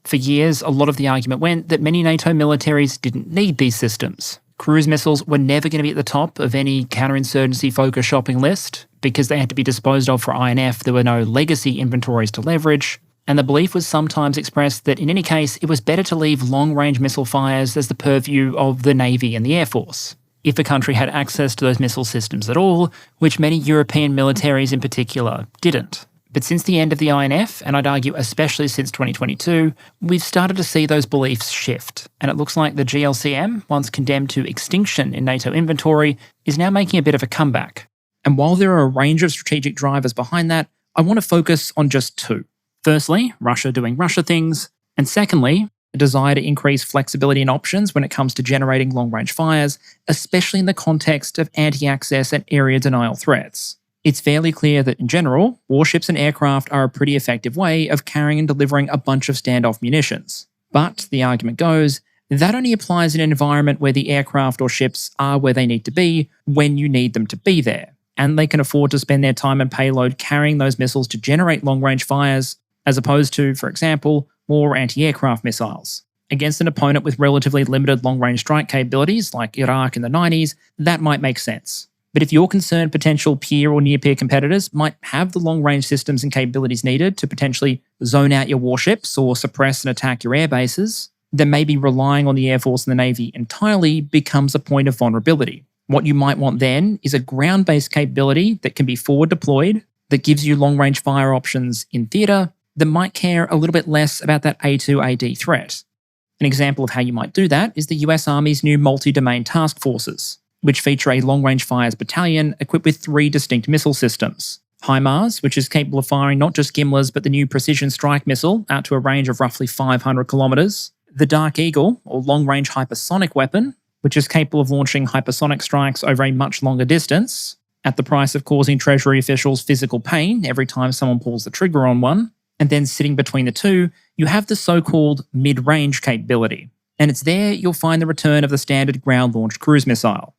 For years, a lot of the argument went that many NATO militaries didn't need these systems. Cruise missiles were never going to be at the top of any counterinsurgency focus shopping list because they had to be disposed of for INF. There were no legacy inventories to leverage, and the belief was sometimes expressed that in any case it was better to leave long-range missile fires as the purview of the Navy and the Air Force, if a country had access to those missile systems at all, which many European militaries in particular didn't. But since the end of the INF, and I'd argue especially since 2022, we've started to see those beliefs shift, and it looks like the GLCM, once condemned to extinction in NATO inventory, is now making a bit of a comeback. And while there are a range of strategic drivers behind that, I want to focus on just 2. Firstly, Russia doing Russia things, and secondly, a desire to increase flexibility and options when it comes to generating long-range fires, especially in the context of anti-access and area denial threats. It's fairly clear that, in general, warships and aircraft are a pretty effective way of carrying and delivering a bunch of standoff munitions. But, the argument goes, that only applies in an environment where the aircraft or ships are where they need to be when you need them to be there, and they can afford to spend their time and payload carrying those missiles to generate long-range fires, as opposed to, for example, more anti-aircraft missiles. Against an opponent with relatively limited long-range strike capabilities, like Iraq in the 90s, that might make sense. But if you're concerned potential peer or near-peer competitors might have the long-range systems and capabilities needed to potentially zone out your warships or suppress and attack your air bases, then maybe relying on the Air Force and the Navy entirely becomes a point of vulnerability. What you might want then is a ground-based capability that can be forward-deployed, that gives you long-range fire options in theatre, that might care a little bit less about that A2AD threat. An example of how you might do that is the US Army's new multi-domain task forces, which feature a long-range fires battalion equipped with 3 distinct missile systems. HIMARS, which is capable of firing not just GMLRS but the new precision strike missile out to a range of roughly 500 kilometres. The Dark Eagle, or long-range hypersonic weapon, which is capable of launching hypersonic strikes over a much longer distance, at the price of causing Treasury officials physical pain every time someone pulls the trigger on one. And then sitting between the two, you have the so-called mid-range capability. And it's there you'll find the return of the standard ground-launched cruise missile.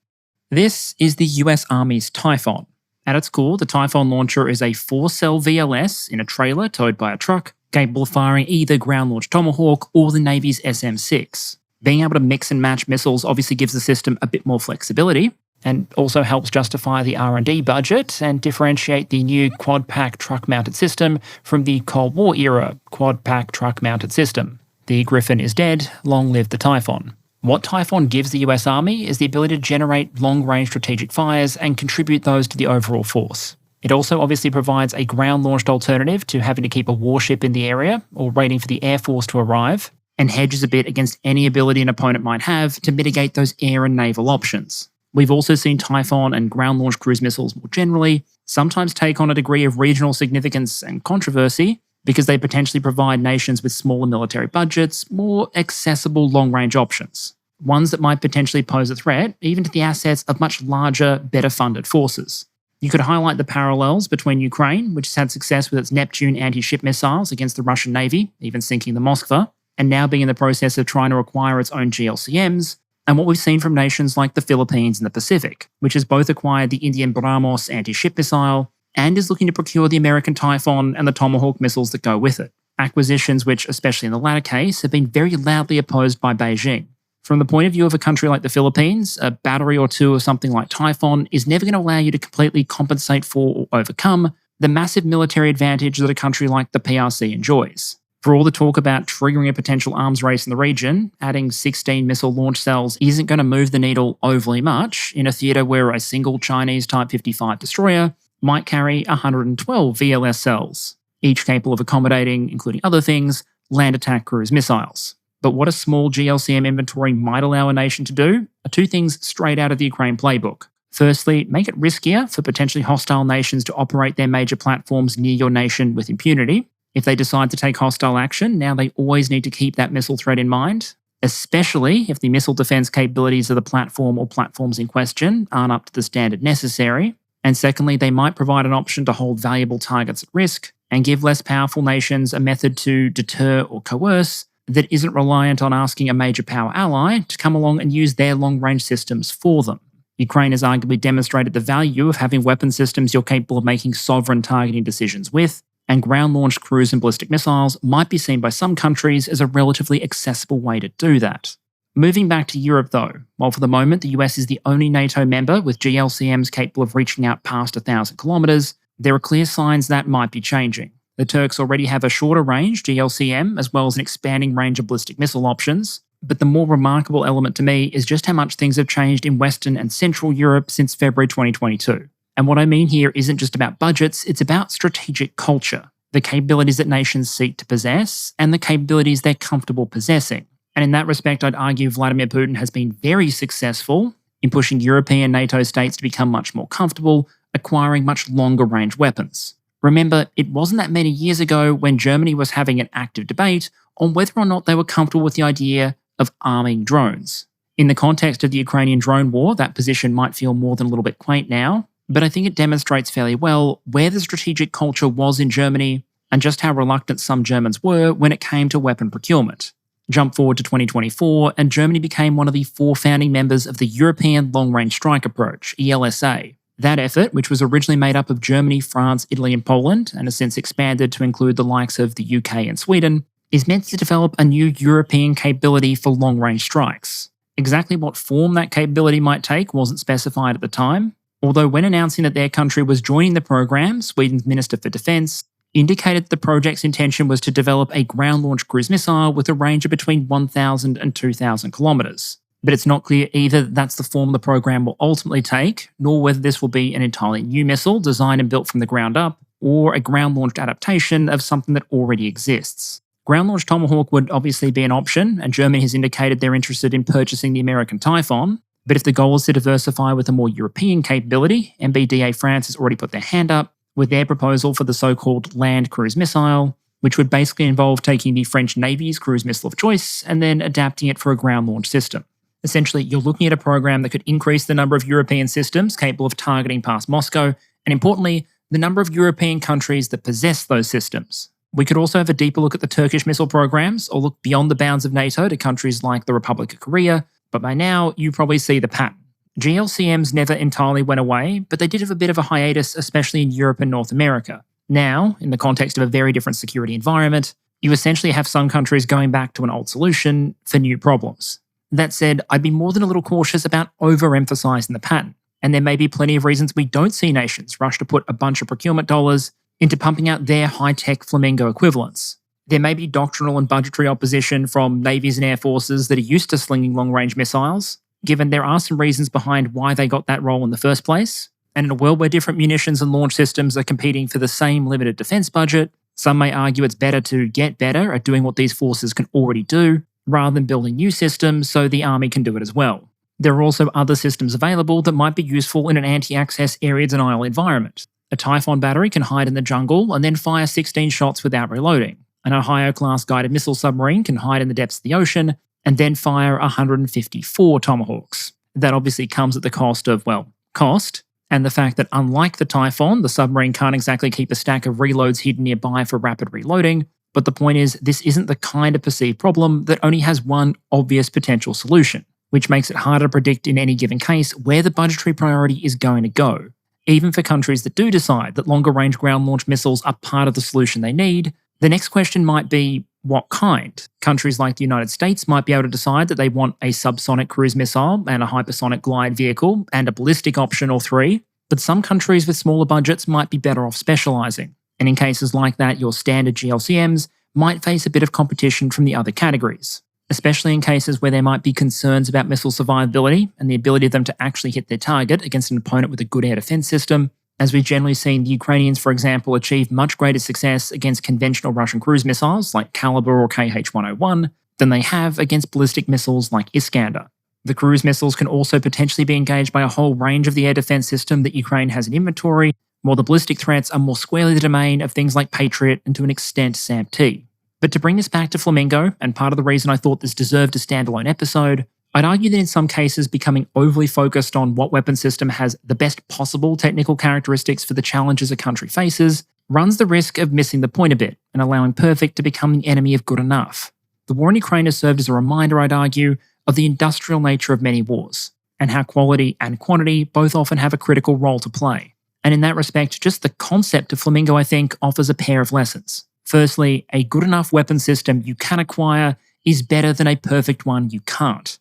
This is the US Army's Typhon. At its core, the Typhon launcher is a 4-cell VLS in a trailer towed by a truck, capable of firing either ground-launched Tomahawk or the Navy's SM-6. Being able to mix and match missiles obviously gives the system a bit more flexibility, and also helps justify the R&D budget and differentiate the new quad-pack truck-mounted system from the Cold War era quad-pack truck-mounted system. The Griffin is dead, long live the Typhon. What Typhon gives the US Army is the ability to generate long-range strategic fires and contribute those to the overall force. It also obviously provides a ground-launched alternative to having to keep a warship in the area or waiting for the Air Force to arrive, and hedges a bit against any ability an opponent might have to mitigate those air and naval options. We've also seen Typhon and ground-launched cruise missiles more generally sometimes take on a degree of regional significance and controversy because they potentially provide nations with smaller military budgets more accessible long-range options, ones that might potentially pose a threat even to the assets of much larger, better-funded forces. You could highlight the parallels between Ukraine, which has had success with its Neptune anti-ship missiles against the Russian Navy, even sinking the Moskva, and now being in the process of trying to acquire its own GLCMs, and what we've seen from nations like the Philippines and the Pacific, which has both acquired the Indian BrahMos anti-ship missile and is looking to procure the American Typhoon and the Tomahawk missiles that go with it. Acquisitions which, especially in the latter case, have been very loudly opposed by Beijing. From the point of view of a country like the Philippines, a battery or two of something like Typhoon is never going to allow you to completely compensate for or overcome the massive military advantage that a country like the PRC enjoys. For all the talk about triggering a potential arms race in the region, adding 16 missile launch cells isn't going to move the needle overly much in a theatre where a single Chinese Type 55 destroyer might carry 112 VLS cells, each capable of accommodating, including other things, land attack cruise missiles. But what a small GLCM inventory might allow a nation to do are two things straight out of the Ukraine playbook. Firstly, make it riskier for potentially hostile nations to operate their major platforms near your nation with impunity. If they decide to take hostile action, now they always need to keep that missile threat in mind, especially if the missile defense capabilities of the platform or platforms in question aren't up to the standard necessary. And secondly, they might provide an option to hold valuable targets at risk and give less powerful nations a method to deter or coerce that isn't reliant on asking a major power ally to come along and use their long-range systems for them. Ukraine has arguably demonstrated the value of having weapon systems you're capable of making sovereign targeting decisions with, and ground-launched cruise and ballistic missiles might be seen by some countries as a relatively accessible way to do that. Moving back to Europe though, while for the moment the US is the only NATO member with GLCMs capable of reaching out past 1,000 kilometres, there are clear signs that might be changing. The Turks already have a shorter range GLCM as well as an expanding range of ballistic missile options, but the more remarkable element to me is just how much things have changed in Western and Central Europe since February 2022. And what I mean here isn't just about budgets, it's about strategic culture, the capabilities that nations seek to possess and the capabilities they're comfortable possessing. And in that respect, I'd argue Vladimir Putin has been very successful in pushing European NATO states to become much more comfortable, acquiring much longer range weapons. Remember, it wasn't that many years ago when Germany was having an active debate on whether or not they were comfortable with the idea of arming drones. In the context of the Ukrainian drone war, that position might feel more than a little bit quaint now, but I think it demonstrates fairly well where the strategic culture was in Germany and just how reluctant some Germans were when it came to weapon procurement. Jump forward to 2024, and Germany became one of the 4 founding members of the European Long-Range Strike Approach, ELSA. That effort, which was originally made up of Germany, France, Italy and Poland, and has since expanded to include the likes of the UK and Sweden, is meant to develop a new European capability for long-range strikes. Exactly what form that capability might take wasn't specified at the time, although when announcing that their country was joining the program, Sweden's Minister for Defence indicated that the project's intention was to develop a ground-launched cruise missile with a range of between 1,000 and 2,000 kilometres. But it's not clear either that that's the form the program will ultimately take, nor whether this will be an entirely new missile designed and built from the ground up, or a ground-launched adaptation of something that already exists. Ground-launched Tomahawk would obviously be an option, and Germany has indicated they're interested in purchasing the American Typhoon. But if the goal is to diversify with a more European capability, MBDA France has already put their hand up with their proposal for the so-called land cruise missile, which would basically involve taking the French Navy's cruise missile of choice and then adapting it for a ground-launched system. Essentially, you're looking at a program that could increase the number of European systems capable of targeting past Moscow, and importantly, the number of European countries that possess those systems. We could also have a deeper look at the Turkish missile programs, or look beyond the bounds of NATO to countries like the Republic of Korea, but by now, you probably see the pattern. GLCMs never entirely went away, but they did have a bit of a hiatus, especially in Europe and North America. Now, in the context of a very different security environment, you essentially have some countries going back to an old solution for new problems. That said, I'd be more than a little cautious about overemphasizing the pattern, and there may be plenty of reasons we don't see nations rush to put a bunch of procurement dollars into pumping out their high-tech Flamingo equivalents. There may be doctrinal and budgetary opposition from navies and air forces that are used to slinging long-range missiles, given there are some reasons behind why they got that role in the first place. And in a world where different munitions and launch systems are competing for the same limited defense budget, some may argue it's better to get better at doing what these forces can already do, rather than building new systems so the army can do it as well. There are also other systems available that might be useful in an anti-access area denial environment. A Typhoon battery can hide in the jungle and then fire 16 shots without reloading. An Ohio-class guided missile submarine can hide in the depths of the ocean and then fire 154 Tomahawks. That obviously comes at the cost of, well, cost, and the fact that unlike the Typhon, the submarine can't exactly keep a stack of reloads hidden nearby for rapid reloading. But the point is, this isn't the kind of perceived problem that only has one obvious potential solution, which makes it harder to predict in any given case where the budgetary priority is going to go. Even for countries that do decide that longer-range ground-launched missiles are part of the solution they need, the next question might be, what kind? Countries like the United States might be able to decide that they want a subsonic cruise missile and a hypersonic glide vehicle and a ballistic option or three, but some countries with smaller budgets might be better off specialising. And in cases like that, your standard GLCMs might face a bit of competition from the other categories, especially in cases where there might be concerns about missile survivability and the ability of them to actually hit their target against an opponent with a good air defence system, as we've generally seen the Ukrainians, for example, achieve much greater success against conventional Russian cruise missiles like Kalibr or KH-101 than they have against ballistic missiles like Iskander. The cruise missiles can also potentially be engaged by a whole range of the air defence system that Ukraine has in inventory, while the ballistic threats are more squarely the domain of things like Patriot and to an extent SAM-T. But to bring this back to Flamingo, and part of the reason I thought this deserved a standalone episode, I'd argue that in some cases becoming overly focused on what weapon system has the best possible technical characteristics for the challenges a country faces runs the risk of missing the point a bit and allowing perfect to become the enemy of good enough. The war in Ukraine has served as a reminder, I'd argue, of the industrial nature of many wars, and how quality and quantity both often have a critical role to play. And in that respect, just the concept of Flamingo, I think, offers a pair of lessons. Firstly, a good enough weapon system you can acquire is better than a perfect one you can't.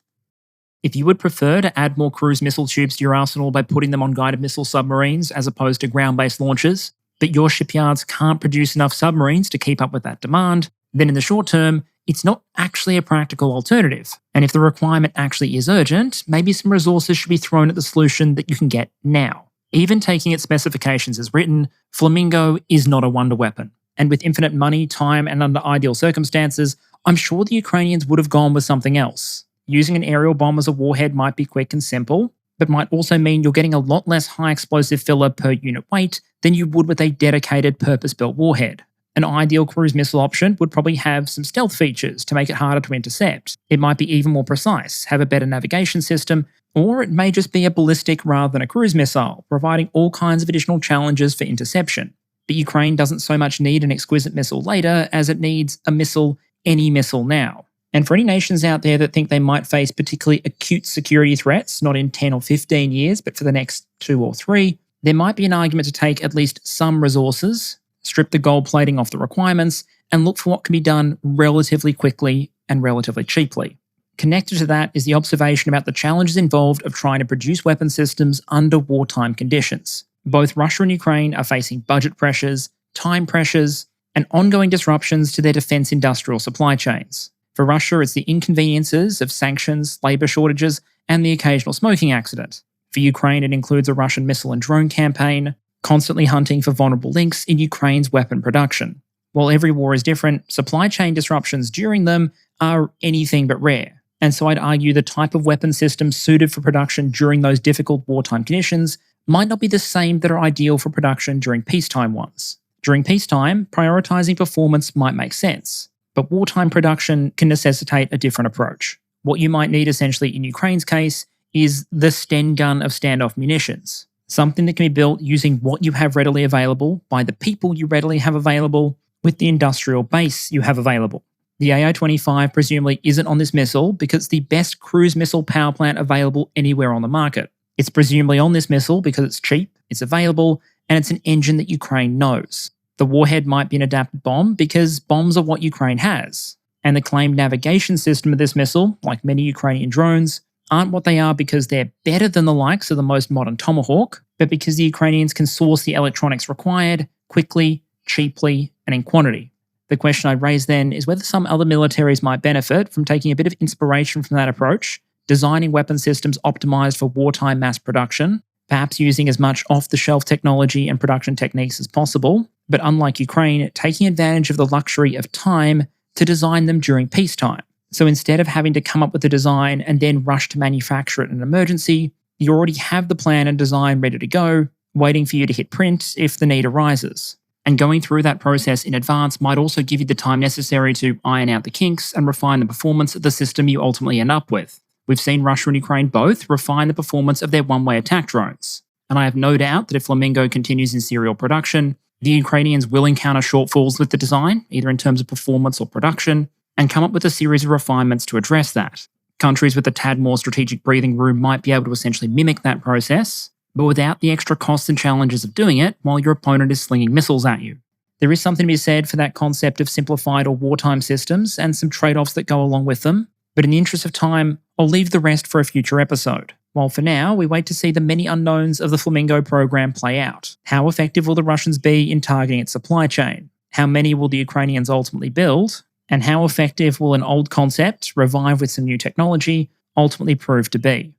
If you would prefer to add more cruise missile tubes to your arsenal by putting them on guided missile submarines as opposed to ground-based launches, but your shipyards can't produce enough submarines to keep up with that demand, then in the short term, it's not actually a practical alternative. And if the requirement actually is urgent, maybe some resources should be thrown at the solution that you can get now. Even taking its specifications as written, Flamingo is not a wonder weapon. And with infinite money, time, and under ideal circumstances, I'm sure the Ukrainians would have gone with something else. Using an aerial bomb as a warhead might be quick and simple, but might also mean you're getting a lot less high explosive filler per unit weight than you would with a dedicated purpose-built warhead. An ideal cruise missile option would probably have some stealth features to make it harder to intercept. It might be even more precise, have a better navigation system, or it may just be a ballistic rather than a cruise missile, providing all kinds of additional challenges for interception. But Ukraine doesn't so much need an exquisite missile later as it needs a missile, any missile now. And for any nations out there that think they might face particularly acute security threats, not in 10 or 15 years, but for the next 2 or 3, there might be an argument to take at least some resources, strip the gold plating off the requirements, and look for what can be done relatively quickly and relatively cheaply. Connected to that is the observation about the challenges involved of trying to produce weapon systems under wartime conditions. Both Russia and Ukraine are facing budget pressures, time pressures, and ongoing disruptions to their defense industrial supply chains. For Russia, it's the inconveniences of sanctions, labor shortages, and the occasional smoking accident. For Ukraine, it includes a Russian missile and drone campaign, constantly hunting for vulnerable links in Ukraine's weapon production. While every war is different, supply chain disruptions during them are anything but rare. And so I'd argue the type of weapon system suited for production during those difficult wartime conditions might not be the same that are ideal for production during peacetime ones. During peacetime, prioritizing performance might make sense, but wartime production can necessitate a different approach. What you might need essentially in Ukraine's case is the Sten gun of standoff munitions, something that can be built using what you have readily available by the people you readily have available with the industrial base you have available. The AI-25 presumably isn't on this missile because it's the best cruise missile power plant available anywhere on the market. It's presumably on this missile because it's cheap, it's available, and it's an engine that Ukraine knows. The warhead might be an adapted bomb because bombs are what Ukraine has. And the claimed navigation system of this missile, like many Ukrainian drones, aren't what they are because they're better than the likes of the most modern Tomahawk, but because the Ukrainians can source the electronics required quickly, cheaply, and in quantity. The question I'd raise then is whether some other militaries might benefit from taking a bit of inspiration from that approach, designing weapon systems optimized for wartime mass production, perhaps using as much off-the-shelf technology and production techniques as possible, but unlike Ukraine, taking advantage of the luxury of time to design them during peacetime. So instead of having to come up with a design and then rush to manufacture it in an emergency, you already have the plan and design ready to go, waiting for you to hit print if the need arises. And going through that process in advance might also give you the time necessary to iron out the kinks and refine the performance of the system you ultimately end up with. We've seen Russia and Ukraine both refine the performance of their one-way attack drones. and I have no doubt that if Flamingo continues in serial production, the Ukrainians will encounter shortfalls with the design, either in terms of performance or production, and come up with a series of refinements to address that. Countries with a tad more strategic breathing room might be able to essentially mimic that process, but without the extra costs and challenges of doing it while your opponent is slinging missiles at you. There is something to be said for that concept of simplified or wartime systems and some trade-offs that go along with them, but in the interest of time, I'll leave the rest for a future episode. While for now, we wait to see the many unknowns of the Flamingo program play out. How effective will the Russians be in targeting its supply chain? How many will the Ukrainians ultimately build? And how effective will an old concept, revived with some new technology, ultimately prove to be?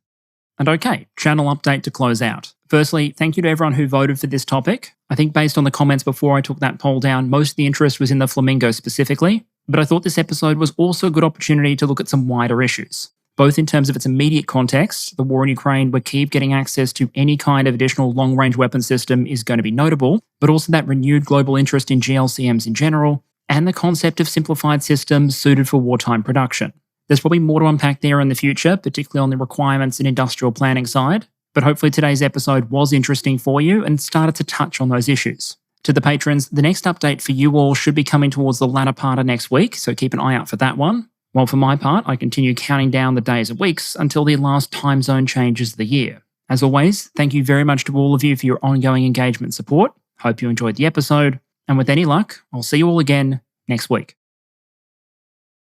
And okay, channel update to close out. Firstly, thank you to everyone who voted for this topic. I think based on the comments before I took that poll down, most of the interest was in the Flamingo specifically, but I thought this episode was also a good opportunity to look at some wider issues, both in terms of its immediate context, the war in Ukraine where Kyiv getting access to any kind of additional long-range weapon system is going to be notable, but also that renewed global interest in GLCMs in general, and the concept of simplified systems suited for wartime production. There's probably more to unpack there in the future, particularly on the requirements and industrial planning side, but hopefully today's episode was interesting for you and started to touch on those issues. To the patrons, the next update for you all should be coming towards the latter part of next week, so keep an eye out for that one. While for my part, I continue counting down the days and weeks until the last time zone changes of the year. As always, thank you very much to all of you for your ongoing engagement and support. Hope you enjoyed the episode, and with any luck, I'll see you all again next week.